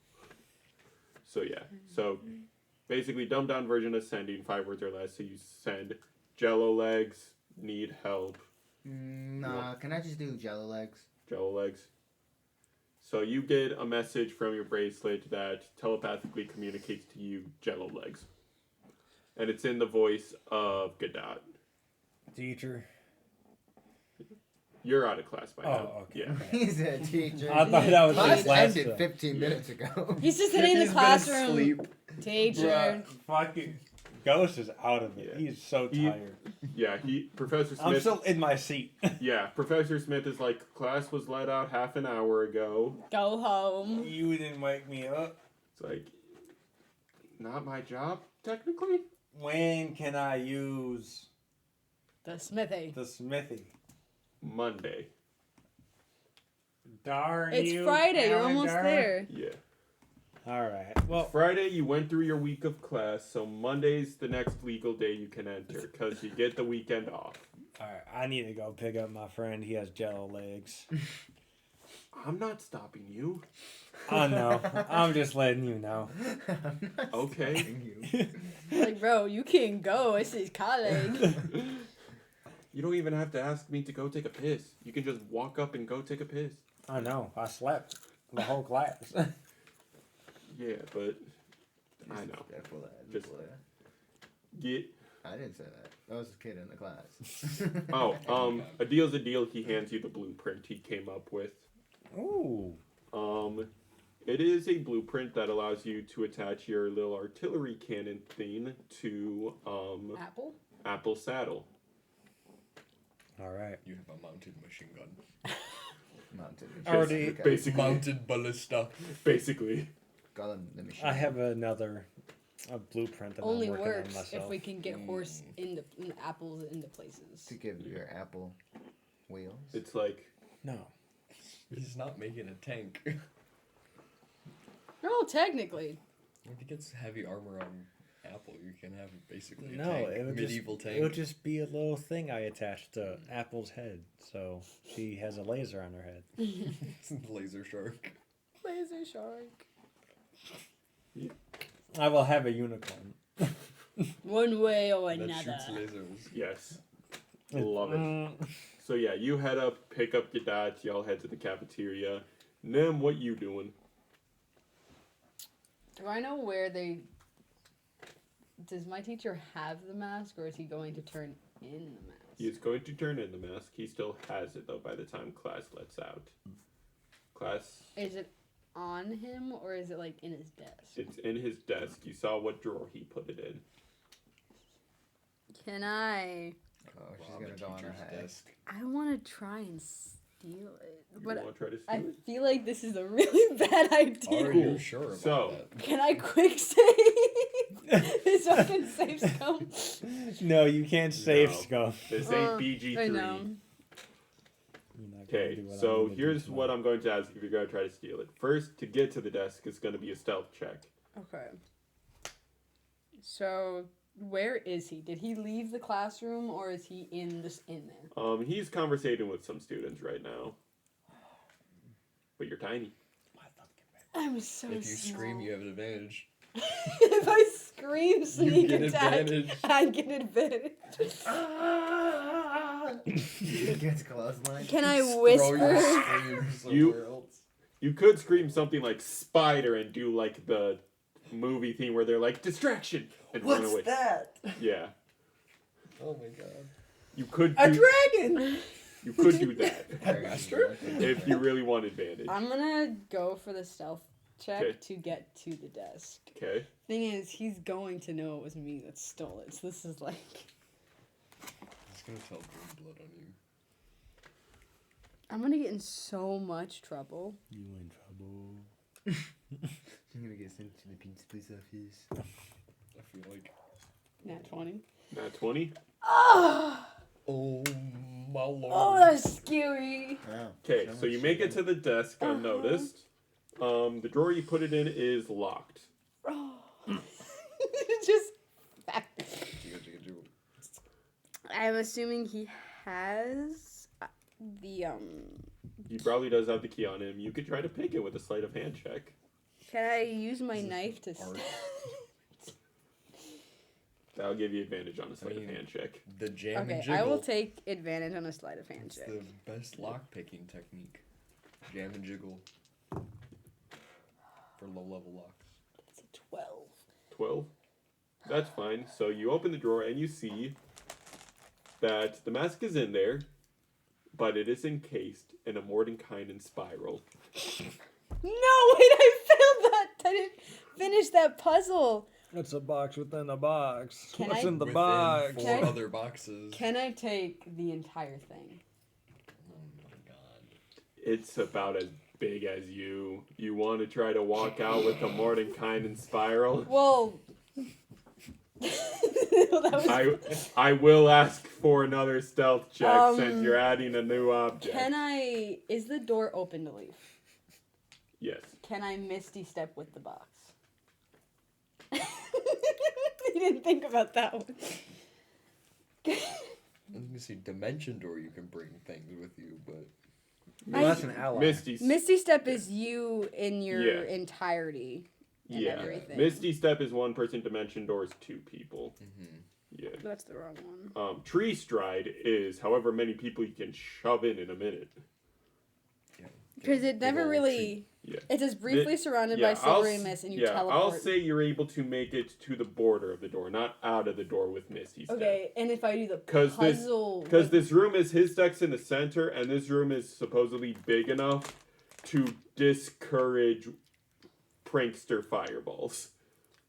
So yeah, so basically dumbed down version of sending 5 words or less. So you send Jello legs, need help, Nah, can I just do Jello legs? Jello legs. So you get a message from your bracelet that telepathically communicates to you Jello legs. And it's in the voice of Gadot. Teacher. You're out of class by now. Oh, okay. Yeah. He's a teacher. I thought that was Class his last ended one. 15 minutes ago. He's just sitting in the He's been classroom. asleep. Teacher. Fucking Ghost is out of it. Yeah. He's so He- tired. Yeah, Professor I'm Smith. still in my seat. Yeah, Professor Smith is like, class was let out half an hour ago. Go home. You didn't wake me up. It's like, not my job, technically? When can I use The smithy. the smithy? Monday. Darn It's you, Friday. You're almost calendar. there. Yeah. All right. Well, Friday, you went through your week of class, so Monday's the next legal day you can enter, because you get the weekend off. all right. I need to go pick up my friend. He has Jello legs. I'm not stopping you. I know. I'm just letting you know. I'm not Okay. stopping you. Like, bro, you can't go. It's his college. You don't even have to ask me to go take a piss. You can just walk up and go take a piss. I know. I slept the whole class. Yeah, but I know. Careful that. Just- boy. Get I didn't say that. That was a kid in the class. a deal's a deal. He hands you the blueprint he came up with. Ooh. It is a blueprint that allows you to attach your little artillery cannon thing to Apple? Apple Saddle. All right. You have a mounted machine gun. Mounted. Already- Okay. Basically, Mounted ballista. basically. Call him the machine. I have another blueprint that Only I'm working works on myself. if we can get horse in the apples into places. to give your apple wheels. It's like No. He's not making a tank. No, technically. If he gets heavy armor on Apple, you can have basically a No, tank. it would Medieval just, tank. It would just be a little thing I attached to Apple's head, so she has a laser on her head. Laser shark. Laser shark. I will have a unicorn. One way or That another. shoots lasers. yes, love it. Mm, So yeah, you head up, pick up your dots. Y'all head to the cafeteria. Nem, what you doing? Do I know where they... Does my teacher have the mask, or is he going to turn in the mask? He is going to turn in the mask. He still has it though. By the time class lets out, class. Is it on him, or is it, like, in his desk? It's in his desk. You saw what drawer he put it in. Can I... Oh, she's Rob gonna a go on her teacher's head. desk. I want to try and steal it. You But want to try to I steal it? feel like this is a really bad idea. Are Cool. you sure about So- that? Can I quick save? So I can save scum. no, you can't save No. scum. This ain't BG3. I know. You're not gonna Okay, do what so I'm gonna do here's tonight. what I'm going to ask if you're going to try to steal it. First, to get to the desk is going to be a stealth check. Okay. So where is he? Did he leave the classroom, or is he in there? He's conversating with some students right now. But you're tiny. I'm so If you small. scream, you have an advantage. If I scream, sneak get attack, advantage. I get advantage. He gets clothesline. Can I Throw whisper? your scream somewhere else. You could scream something like spider and do like the movie theme where they're like distraction and run away. that? Yeah. Oh my god. You could A do, dragon! you could do that Headmaster? if you really want advantage. I'm gonna go for the stealth check 'Kay. to get to the desk. Okay. Thing is, he's going to know it was me that stole it. So this is like, He's gonna tell Green Blood on you. I'm gonna get in so much trouble. You in trouble. I'm gonna get sent to the pizza police office. I feel like. Nat 20. Nat 20. Oh, Oh my lord. oh, that's scary. Wow. Okay, so you make it to the desk unnoticed. The drawer you put it in is locked. Oh. Just. I'm assuming he has the He probably does have the key on him. You could try to pick it with a sleight of hand check. Can I use my knife to? art? That'll give you advantage on a sleight mean, of hand check. The jam Okay, and jiggle. I will take advantage on a sleight of hand It's check. the best lock picking technique. Jam and jiggle. For low level locks. It's a 12. 12. That's fine. So you open the drawer and you see that the mask is in there, but it is encased in a Mordenkainen spiral. No, wait, I failed that. I didn't finish that puzzle. It's a box within a box. Can What's I- in the Within box? 4 Can I- other boxes. Can I take the entire thing? Oh my god. It's about as big as you. You want to try to walk out with the Mordenkainen spiral? Well, that was, I will ask for another stealth check since you're adding a new object. can I? Is the door open to leave? Yes. Can I Misty step with the box? You didn't think about that one. I was gonna say dimension door you can bring things with you, but Well, that's an ally. Misty step is you in your Yeah. entirety and Yeah. everything. Misty Step is 1 person, Dimension Door is 2 people. Yeah. That's the wrong one. Tree Stride is however many people you can shove in a minute. yeah. Because it never old really. Yeah. It says briefly surrounded by silvery mist, and you teleport. I'll say you're able to make it to the border of the door, not out of the door with Misty Step. Okay, and if I do the 'Cause this- puzzle, Because this room is his deck's in the center, and this room is supposedly big enough to discourage prankster fireballs.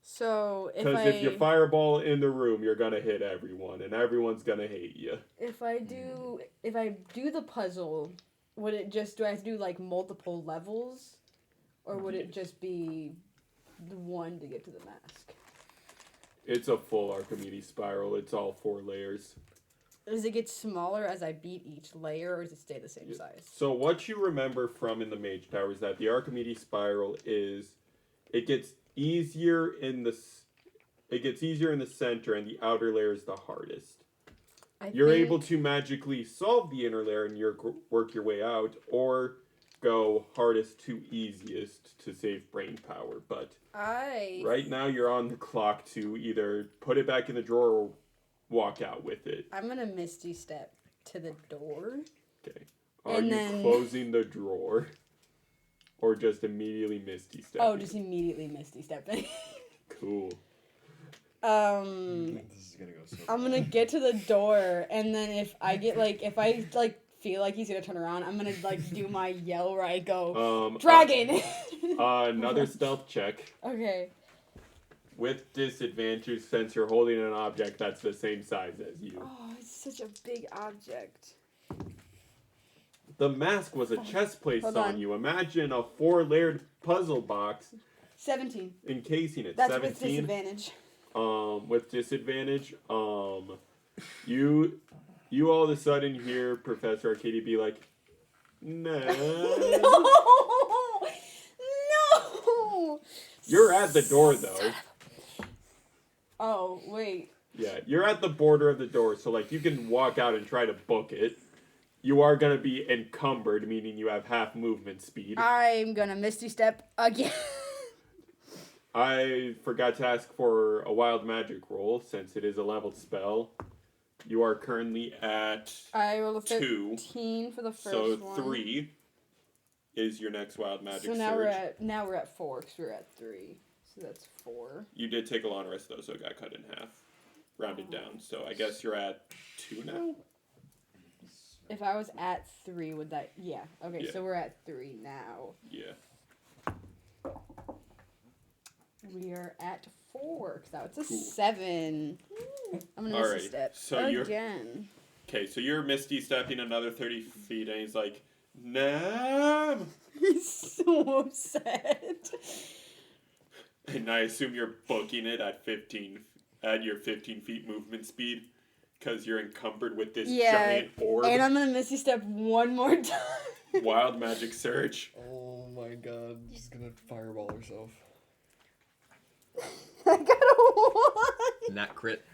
so Because if you fireball in the room, you're gonna hit everyone, and everyone's gonna hate you. if I do the puzzle, would it just do I have to do like multiple levels, or would it just be the one to get to the mask? It's a full Archimedes spiral. It's all 4 layers. Does it get smaller as I beat each layer, or does it stay the same size? So what you remember from in the Mage Tower is that the Archimedes spiral it gets easier in the center, and the outer layer is the hardest. You're able to magically solve the inner layer and work your way out, or go hardest to easiest to save brain power. But right now you're on the clock to either put it back in the drawer or walk out with it. I'm gonna Misty step to the door. Okay. Are And you then- closing the drawer? Or just immediately Misty stepping? Oh, just immediately Misty stepping. Cool. This is gonna go so I'm gonna get to the door, and then if I feel like he's gonna turn around, I'm gonna do my yell where I go, dragon. Another stealth check Okay. with disadvantage since you're holding an object that's the same size as you. Oh, it's such a big object. The mask was a chest placed Hold on on. you. Imagine a 4-layered puzzle box 17. encasing it. That's 17. with disadvantage. With disadvantage. You all of a sudden hear Professor Arcadia be like, "No." No! You're at the door though. Oh, wait. Yeah, you're at the border of the door, so you can walk out and try to book it. You are gonna be encumbered, meaning you have half movement speed. I'm gonna Misty Step again. I forgot to ask for a wild magic roll since it is a leveled spell. You are currently at I rolled a 2, 15 for the first so one. 3 is your next wild magic So now surge. we're at 4 because we were at 3. So that's 4. You did take a long rest though, so it got cut in half, rounded down. So I guess you're at 2 now. If I was at 3, would that? Yeah. Okay, Yeah. so we're at 3 now. Yeah. We are at 4, because that was a Cool. 7. I'm going to All miss right, a step so you're- again. Okay, so you're Misty stepping another 30 feet, and he's like, Nam! He's so upset. And I assume you're booking it at your 15 feet movement speed, because you're encumbered with this giant orb. And I'm going to misty step one more time. Wild magic surge. Oh my god, she's gonna fireball herself. I got a 1. Nat crit.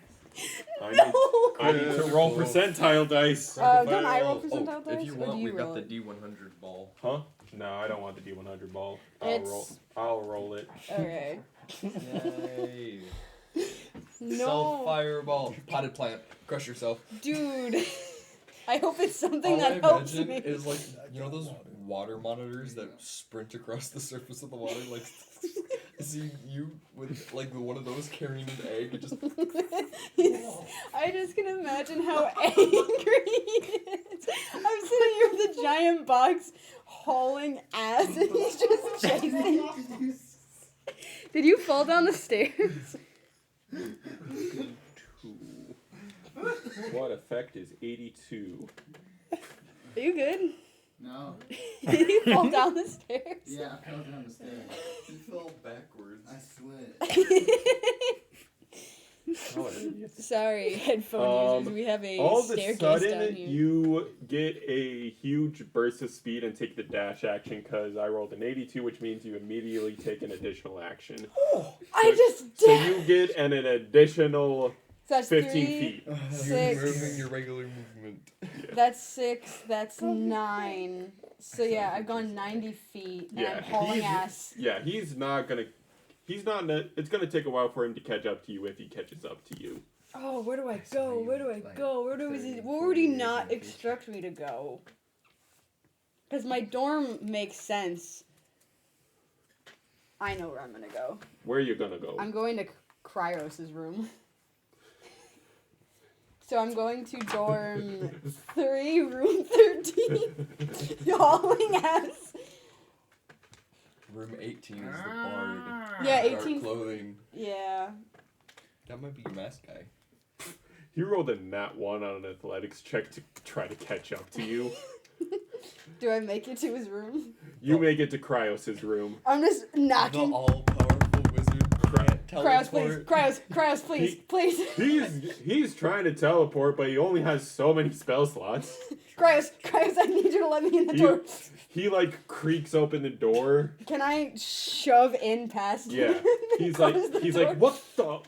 I need to roll percentile dice. Don't I roll percentile dice? If you or want, do we've got roll the it? D100 ball. Huh? No, I don't want the D100 ball. It's- I'll roll it. Okay. Yay. No. Self-fireball. Potted plant. Crush yourself. Dude. I hope it's something All I that helps imagine me. is like, you know those water monitors that sprint across the surface of the water? Like, see you with like one of those carrying an egg and just... I just can imagine how angry he is. I'm sitting here with a giant box hauling ass and he's just chasing. Did you fall down the stairs? What effect is 82? Are you good? No. Did you fall down the stairs? Yeah, I fell down the stairs. He fell backwards. I slid. Sorry, headphone users. We have a All of a staircase down sudden, here. you get a huge burst of speed and take the dash action because I rolled an 82, which means you immediately take an additional action. I just So did. you get an additional That's 15 3, feet. You're 6. moving your regular movement. That's 6. That's 9. So yeah, I've gone 90 feet and Yeah, I'm hauling he's- ass. Yeah, he's not gonna. It's gonna take a while for him to catch up to you if he catches up to you. Oh, where do I go? Where do I go? Where would he not instruct me to go? Because my dorm makes sense. I know where I'm gonna go. Where are you gonna go? I'm going to Cryos's room. So I'm going to dorm 3, room 13. Hauling ass. Room 18 is the bard. Yeah, Dark 18. clothing. Yeah. That might be your mask guy. He rolled a nat 1 on an athletics check to try to catch up to you. Do I make it to his room? You make it to Cryos' room. I'm just The knocking. all-powerful wizard can't Cryos, please. teleport. Cryos, please. Please. He's trying to teleport, but he only has so many spell slots. Cryos, I need you to let me in the door. He like creaks open the door. Can I shove in past Yeah. him? He's Close the like door? what the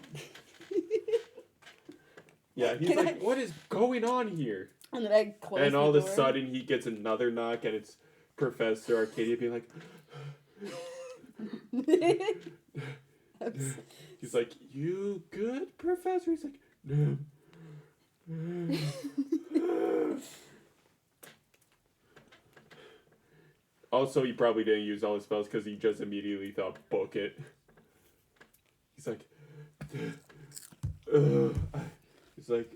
Yeah, he's Can like, what is going on here? And then I close And the all door. of a sudden he gets another knock and it's Professor Arcadia being like he's like, you good, Professor? He's like, no. Also, he probably didn't use all his spells because he just immediately thought, book it. He's like, he's like,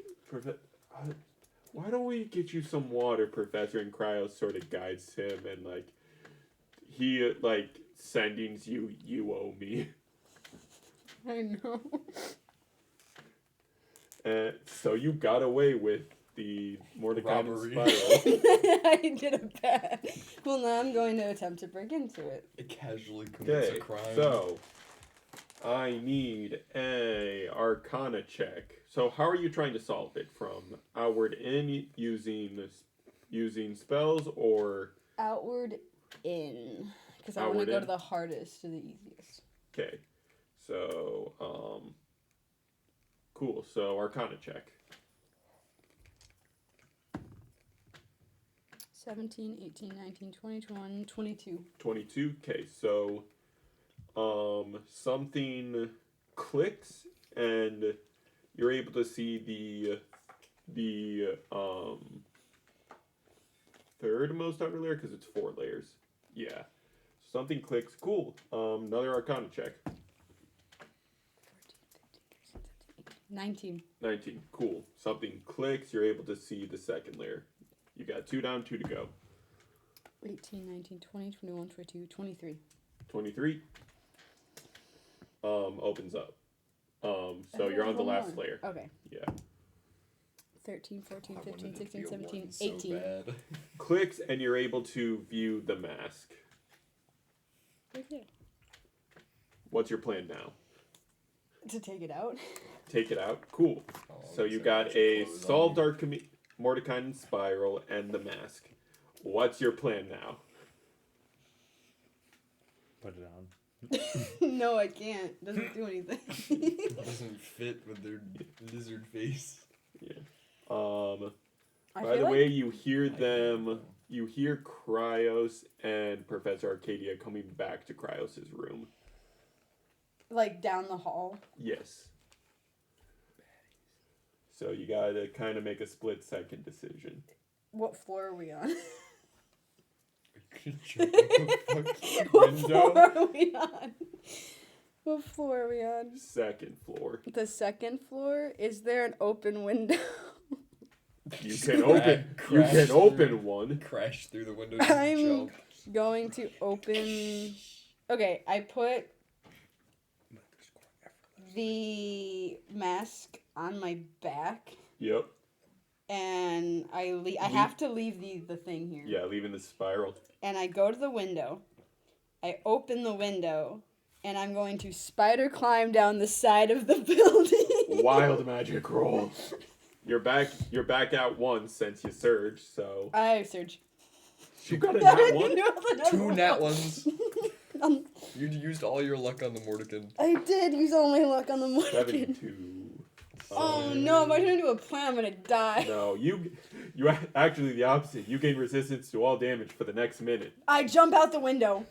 why don't we get you some water, Professor? And Cryos sort of guides him and like, he like sendings you owe me. I know. So you got away with the Mordecai Robbery. spiral. I did a bad. Well, now I'm going to attempt to break into it. It casually commits Okay, a crime. so I need a Arcana check. So how are you trying to solve it? From outward in using spells or Outward in. Because I want to Outward go in? to the hardest to the easiest. okay? So cool. So Arcana check. 17, 18, 19, 20, 21, 22. 22. Okay, so something clicks and you're able to see the third most outer layer because it's 4 layers. Yeah. Something clicks. Cool. Another Arcana check. 19. 19. Cool. Something clicks. You're able to see the second layer. You got 2 down, 2 to go. 18, 19, 20, 21, 22, 23. 23. opens up. So Oh, you're on the one last more. layer. Okay. Yeah. 13, 14, I 15, wanted to 16, feel 17, one so 18. bad. Clicks and you're able to view the mask. Okay. What's your plan now? To take it out? Take it out. Cool. Oh, So you so got much a clothes on Sol you. Dark Mordecai Spiral and the mask. What's your plan now? Put it on. No, I can't. Doesn't do anything. Doesn't fit with their lizard face. Yeah. I By feel the like way, you hear I feel them. like- You hear Cryos and Professor Arcadia coming back to Cryos' room. like down the hall. Yes. So you gotta kind of make a split-second decision. What floor are we on? Jump out the fucking What window. floor are we on? What floor are we on? Second floor. The second floor? Is there an open window? You can open. You Crash can through. open one. Crash through the window and I'm jump. going to open. Okay, I put the mask on my back, Yep. and I have to leave the thing here. Yeah, leaving the spiral. And I go to the window. I open the window, and I'm going to spider climb down the side of the building. Wild magic roll. You're back out once since you surged, so I surge. you got a I nat didn't one. know another Two one. nat ones. Um, You used all your luck on the Mordican. I did use all my luck on the Morgan. 72. Oh no, if I try to do a plan, I'm gonna die. No, you actually the opposite. You gain resistance to all damage for the next minute. I jump out the window.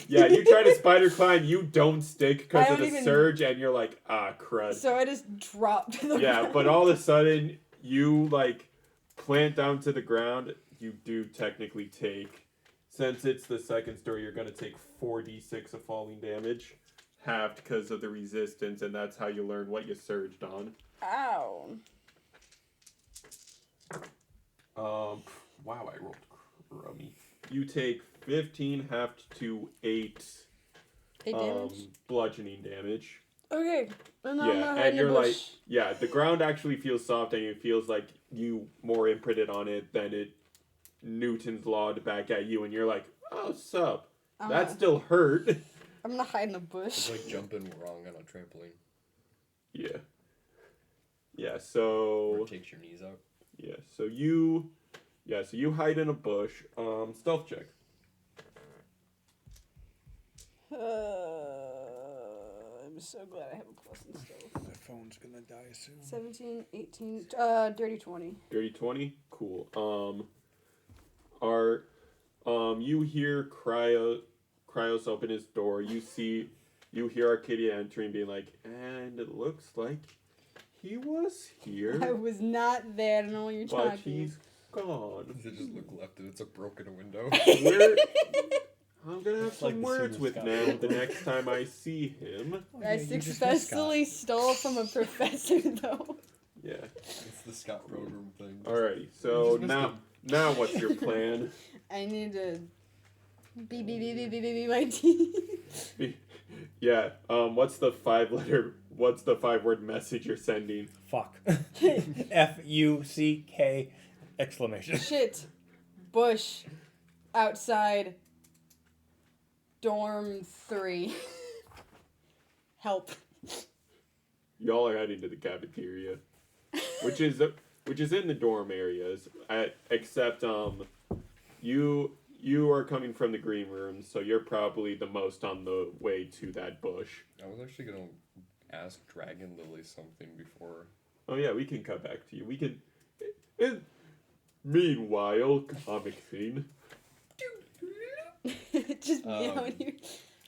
Yeah, you try to spider climb, you don't stick because I of the don't even- surge, and you're like, ah, crud. So I just dropped to the Yeah, ground. but all of a sudden, you like plant down to the ground. You do technically take, since it's the second story, you're gonna take 4d6 of falling damage, halved because of the resistance, and that's how you learn what you surged on. Ow. Wow, I rolled crummy. You take 15 halved to 8 8 damage? bludgeoning damage. Okay. And I'm Yeah, gonna hide and in you're the like, bush. yeah, the ground actually feels soft and it feels like you more imprinted on it than it Newton's lawed back at you, and you're like, oh, sup? I'm That gonna- still hurt. I'm gonna hide in the It's bush. like jumping wrong on a trampoline. Yeah. Yeah, Or so it takes your knees out. so you hide in a bush. Stealth check. I'm so glad I have a plus in stealth. My phone's gonna die soon. 17, 18, dirty 20. Dirty 20? Cool. You hear Cryos open his door. You hear Arcadia entering, being like, and it looks like he was I here, was not there. I don't know what you're but talking. he's gone. They just look left and it's a broken window. I'm gonna have It's like some the words scene with of Nam Scott. the next time I see him. I successfully stole from a professor, though. Yeah. It's the Scott Pilgrim thing. Alrighty. So You just missed now what's your plan? I need to beep my teeth. Yeah. What's the 5-word message you're sending? Fuck. Fuck! Exclamation. Shit. Bush. Outside. Dorm 3. Help. Y'all are heading to the cafeteria, which is in the dorm areas. Except you are coming from the green room, so you're probably the most on the way to that bush. I was actually gonna ask Dragon Lily something before. Oh yeah, we can cut back to you. We can. Meanwhile, comic scene. Just me out here.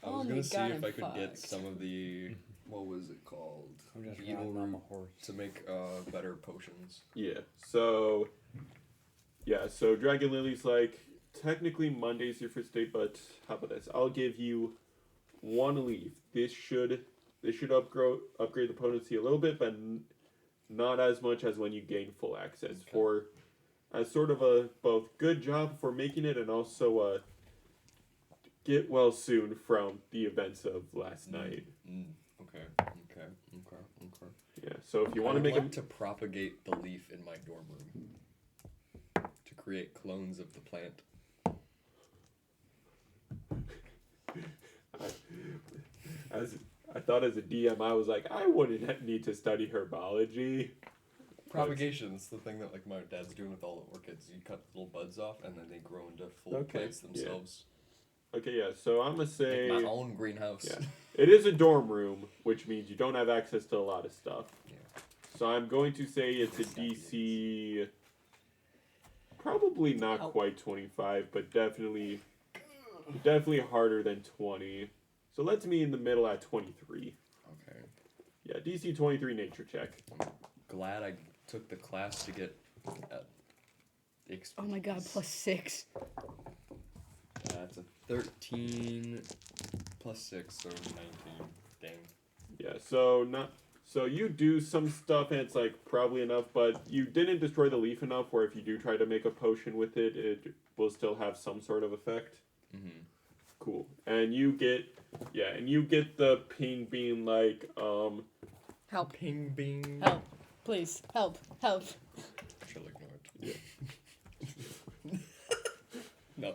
I Oh was my gonna see God, if I'm I could get fucked. some of the what was it called? I'm just Beetle riding on root the horse. to make better potions. Yeah. So Dragon Lily's like, technically Monday's your first day, but how about this? I'll give you one leaf. This should upgrade the potency a little bit, but not as much as when you gain full access. Okay. For as sort of a both good job for making it and also get well soon from the events of last night. Okay. Yeah. So if you want I to make want to propagate the leaf in my dorm room to create clones of the plant. I thought as a DM, I was like, I wouldn't need to study herbology. Propagation's the thing that like my dad's doing with all the orchids. You cut little buds off and then they grow into full Okay, plants themselves. Okay, yeah. So I'm gonna say Make my own greenhouse. yeah, it is a dorm room, which means you don't have access to a lot of stuff. Yeah. So I'm going to say it's a DC, probably not Oh. quite 25, but definitely harder than 20. So let's meet in the middle at 23. Okay. Yeah, DC 23 nature check. Glad I took the class to get experience. Oh my god, +6. That's a 13 plus 6, so 19. Dang. Yeah, so you do some stuff and it's like probably enough, but you didn't destroy the leaf enough where if you do try to make a potion with it, it will still have some sort of effect. Mm-hmm. Cool. And you get the ping being like, Help. Ping bing. Help. Please. Help. Help. She'll ignore it. No.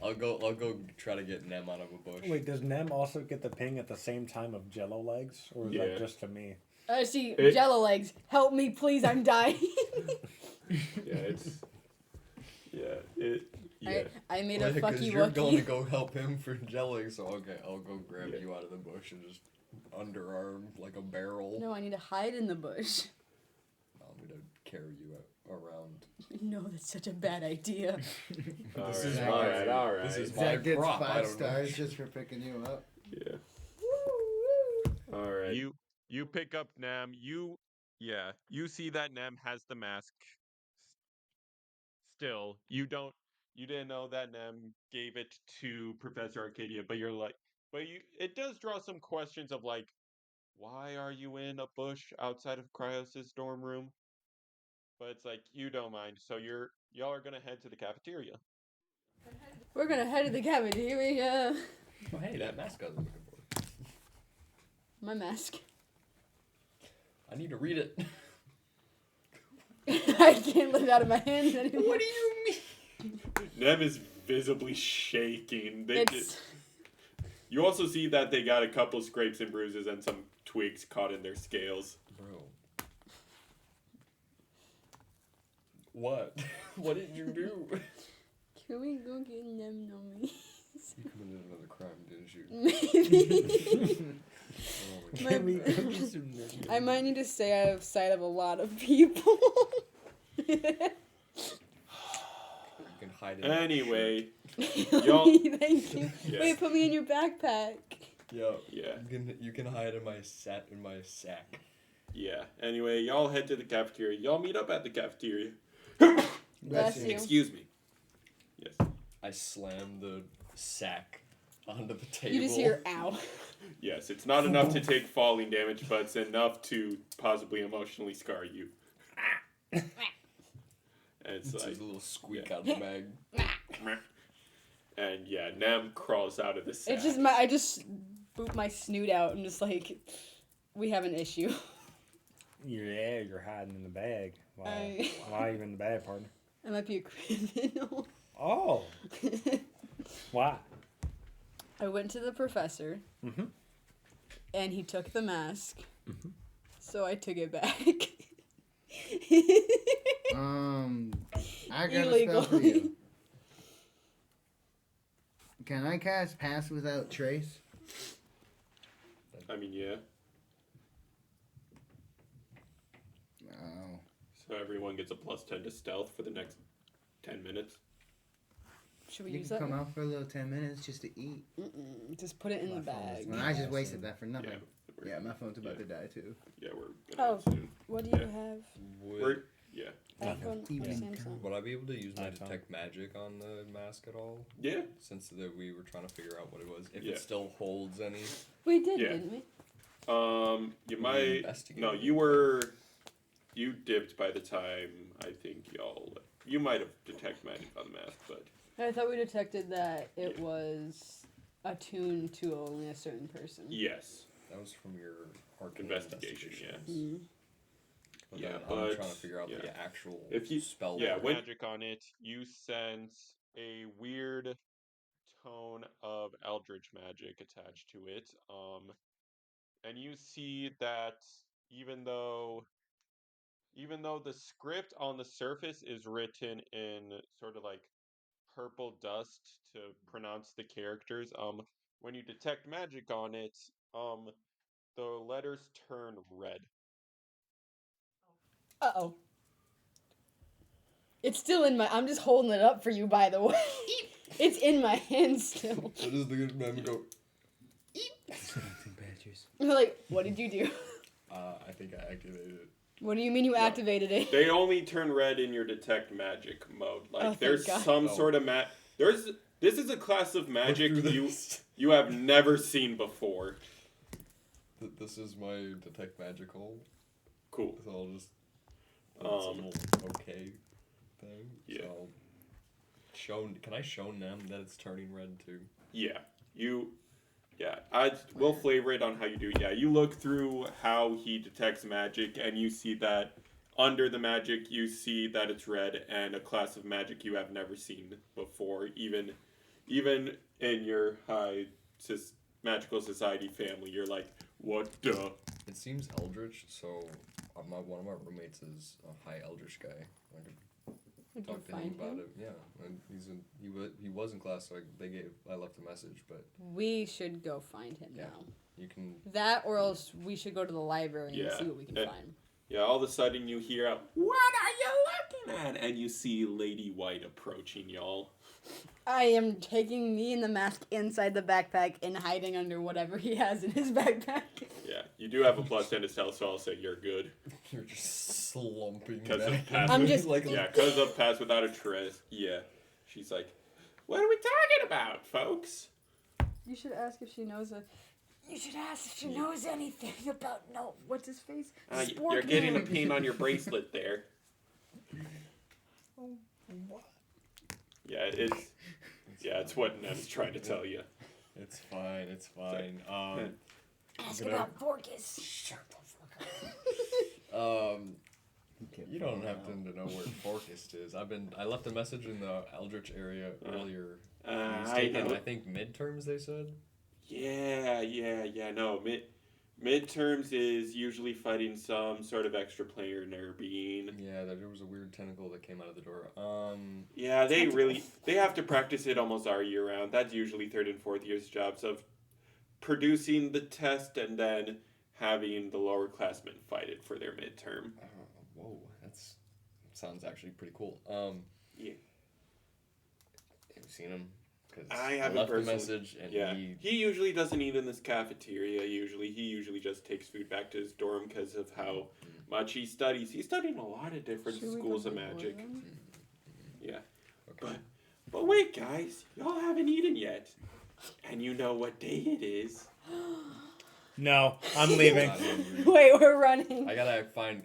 I'll go try to get Nem out of a bush. Wait, does Nem also get the ping at the same time of Jello legs, or is Yeah. that just to me? I see It- Jello legs. Help me, please. I'm dying. yeah. I made Oh, a yeah, 'cause fucky you're going to wucky. go help him for jelly, so okay, I'll go grab Yeah. you out of the bush and just underarm like a barrel. No, I need to hide in the bush. I'm gonna carry you around. No, that's such a bad idea. This is all my- right. this is my Zach gets prop, I 5 don't know. stars just for picking you up. Yeah. All right. You pick up Nam. You see that Nam has the mask. Still, you didn't know that Nam gave it to Professor Arcadia, but it does draw some questions of like, why are you in a bush outside of Cryos's dorm room? But it's like you don't mind, so y'all are gonna head to the cafeteria. We're gonna head to the cafeteria. Oh, hey, that mask I was looking for. My mask. I need to read it. I can't let it out of my hands anymore. What do you mean? Nem is visibly shaking. It's You also see that they got a couple scrapes and bruises and some twigs caught in their scales. Bro. What? What did you do? Can we go get them nummies? You committed another crime, didn't you? Maybe. Oh, My- Can we go get some Nem? I might need to stay out of sight of a lot of people. You can hide it. Anyway, y'all. Thank you. Yeah. Wait, put me in your backpack. Yeah. Yeah. You can hide in my sack. Yeah. Anyway, y'all head to the cafeteria. Y'all meet up at the cafeteria. Bless you. Excuse me. Yes. I slam the sack onto the table. You just hear ow. Yes, it's not enough to take falling damage, but it's enough to possibly emotionally scar you. And it's It's like, a little squeak out of the bag. and yeah, Nem crawls out of the sack. It's just I just boot my snoot out and just like, we have an issue. Yeah, you're hiding in the bag. I- Why are you in the bag, partner? I might be a criminal. Oh, why? I went to the professor, Mhm. and he took the mask, Mhm. so I took it back. I got a spell for Illegally. you. Can I cast Pass Without Trace? I mean, yeah. Oh. So everyone gets a +10 to stealth for the next 10 minutes. Should we You use can that? come out for a little 10 minutes just to eat. Mm-mm, just put it in the My phone is bag. Well, I just wasted that for nothing. Yeah. Yeah, my phone's about to die too. Yeah, we're Oh. gonna soon. What do you Yeah. have? Would, Yeah. iPhone or Evening Samsung? would I be able to use my iPhone. detect magic on the mask at all? Yeah. Since that we were trying to figure out what it was. If Yeah. it still holds any. We did, Yeah. didn't we? You might. investigate No, it. you dipped by the time I think y'all. You might have detect magic on the mask, but I thought we detected that it was attuned to only a certain person. Yes. That was from your arcane Investigation, investigation. yeah. Mm. But Yeah, then but I'm trying to figure out yeah. the actual If you spell. yeah, word. when Magic on it, you sense a weird tone of eldritch magic attached to it. And you see that even though the script on the surface is written in sort of like purple dust to pronounce the characters, when you detect magic on it, the letters turn red. Uh-oh. It's still in my... I'm just holding it up for you, by the way. It's in my hand still. What does the good man go? I'm like, what did you do? I think I activated it. What do you mean you activated it? they only turn red in your detect magic mode. Like Oh, thank there's God. some Oh. sort of this is a class of magic through you this. you have never seen before. This is my detect magical. Cool. So I'll just put this Um, little okay thing. yeah. So can I show them that it's turning red too? Yeah. We'll flavor it on how you do. Yeah, you look through how he detects magic, and you see that under the magic, you see that it's red, and a class of magic you have never seen before, even in your magical society family. You're like, what the? It seems eldritch, so one of my roommates is a high eldritch guy. I could Would you talk to him find about him? it. Yeah, and he was in class, so I left a message, but We should go find him Yeah. now. you can. That, or else we should go to the library and Yeah. see what we can And- find. Yeah, all of a sudden you hear a, what are you looking at? And you see Lady White approaching y'all. I am taking me and the mask inside the backpack and hiding under whatever he has in his backpack. Yeah, you do have a +10 to stealth, so I'll say you're good. You're just slumping 'Cause of back. past- I'm just- like Yeah, because of Pass Without a Trace. Yeah. She's like, what are we talking about, folks? You should ask if she knows You should ask if she knows anything about what's his face? Spork You're getting a Man. pain on your bracelet there. Yeah, it's what Nem's trying to tell you. It's fine. It's fine. Ask gonna- about Forkus. You don't have to know where Forkist is. I left a message in the Eldritch area earlier. He's taking, I think, midterms. They said. Yeah. No, midterms is usually fighting some sort of extraplanar being. Yeah, there was a weird tentacle that came out of the door. Yeah, they have to practice it almost all year round. That's usually 3rd and 4th year's jobs of producing the test and then having the lower classmen fight it for their midterm. Whoa, sounds actually pretty cool. Yeah. Have you seen him? Because I haven't left a personally- message and Yeah, he. he usually doesn't eat in this cafeteria. He usually just takes food back to his dorm because of how much he studies. He's studying a lot of different Should we schools go of before magic. them? Yeah, Okay. but wait, guys, y'all haven't eaten yet, and you know what day it is. No, I'm leaving. Not hungry. Wait, we're running. I gotta find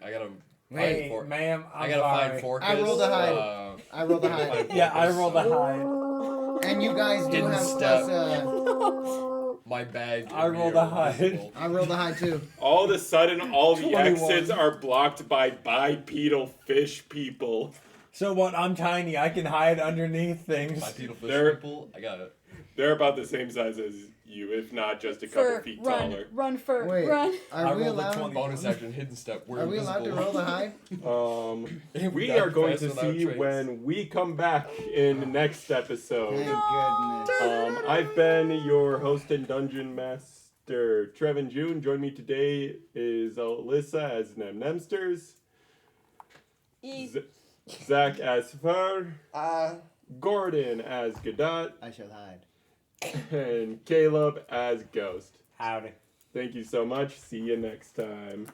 Hey, for. ma'am, I I'm gotta sorry. find Forkis. I rolled a hide. I rolled a hide. Yeah, I rolled a hide. And you guys do Hidden have step. plus, My bag. I and me rolled are a hide. invisible. I rolled a hide too. All of a sudden, all the 21. exits are blocked by bipedal fish people. So what? I'm tiny. I can hide underneath things. My beautiful There- people. I got it. They're about the same size as you, if not just a couple Fur, feet run, taller. run, fur, Wait, run. are we rolled a allowed? 20. Bonus action, hidden step. We're Are we allowed to roll the hide? We got are going fast to without see trace. when we come back in the next episode. Thank goodness. I've been your host and dungeon master, Trevin June. Join me today is Alyssa as Nemsters, Zach as Fur, Gordon as Gadot, I shall hide. and Caleb as Ghost. Howdy. Thank you so much. See you next time.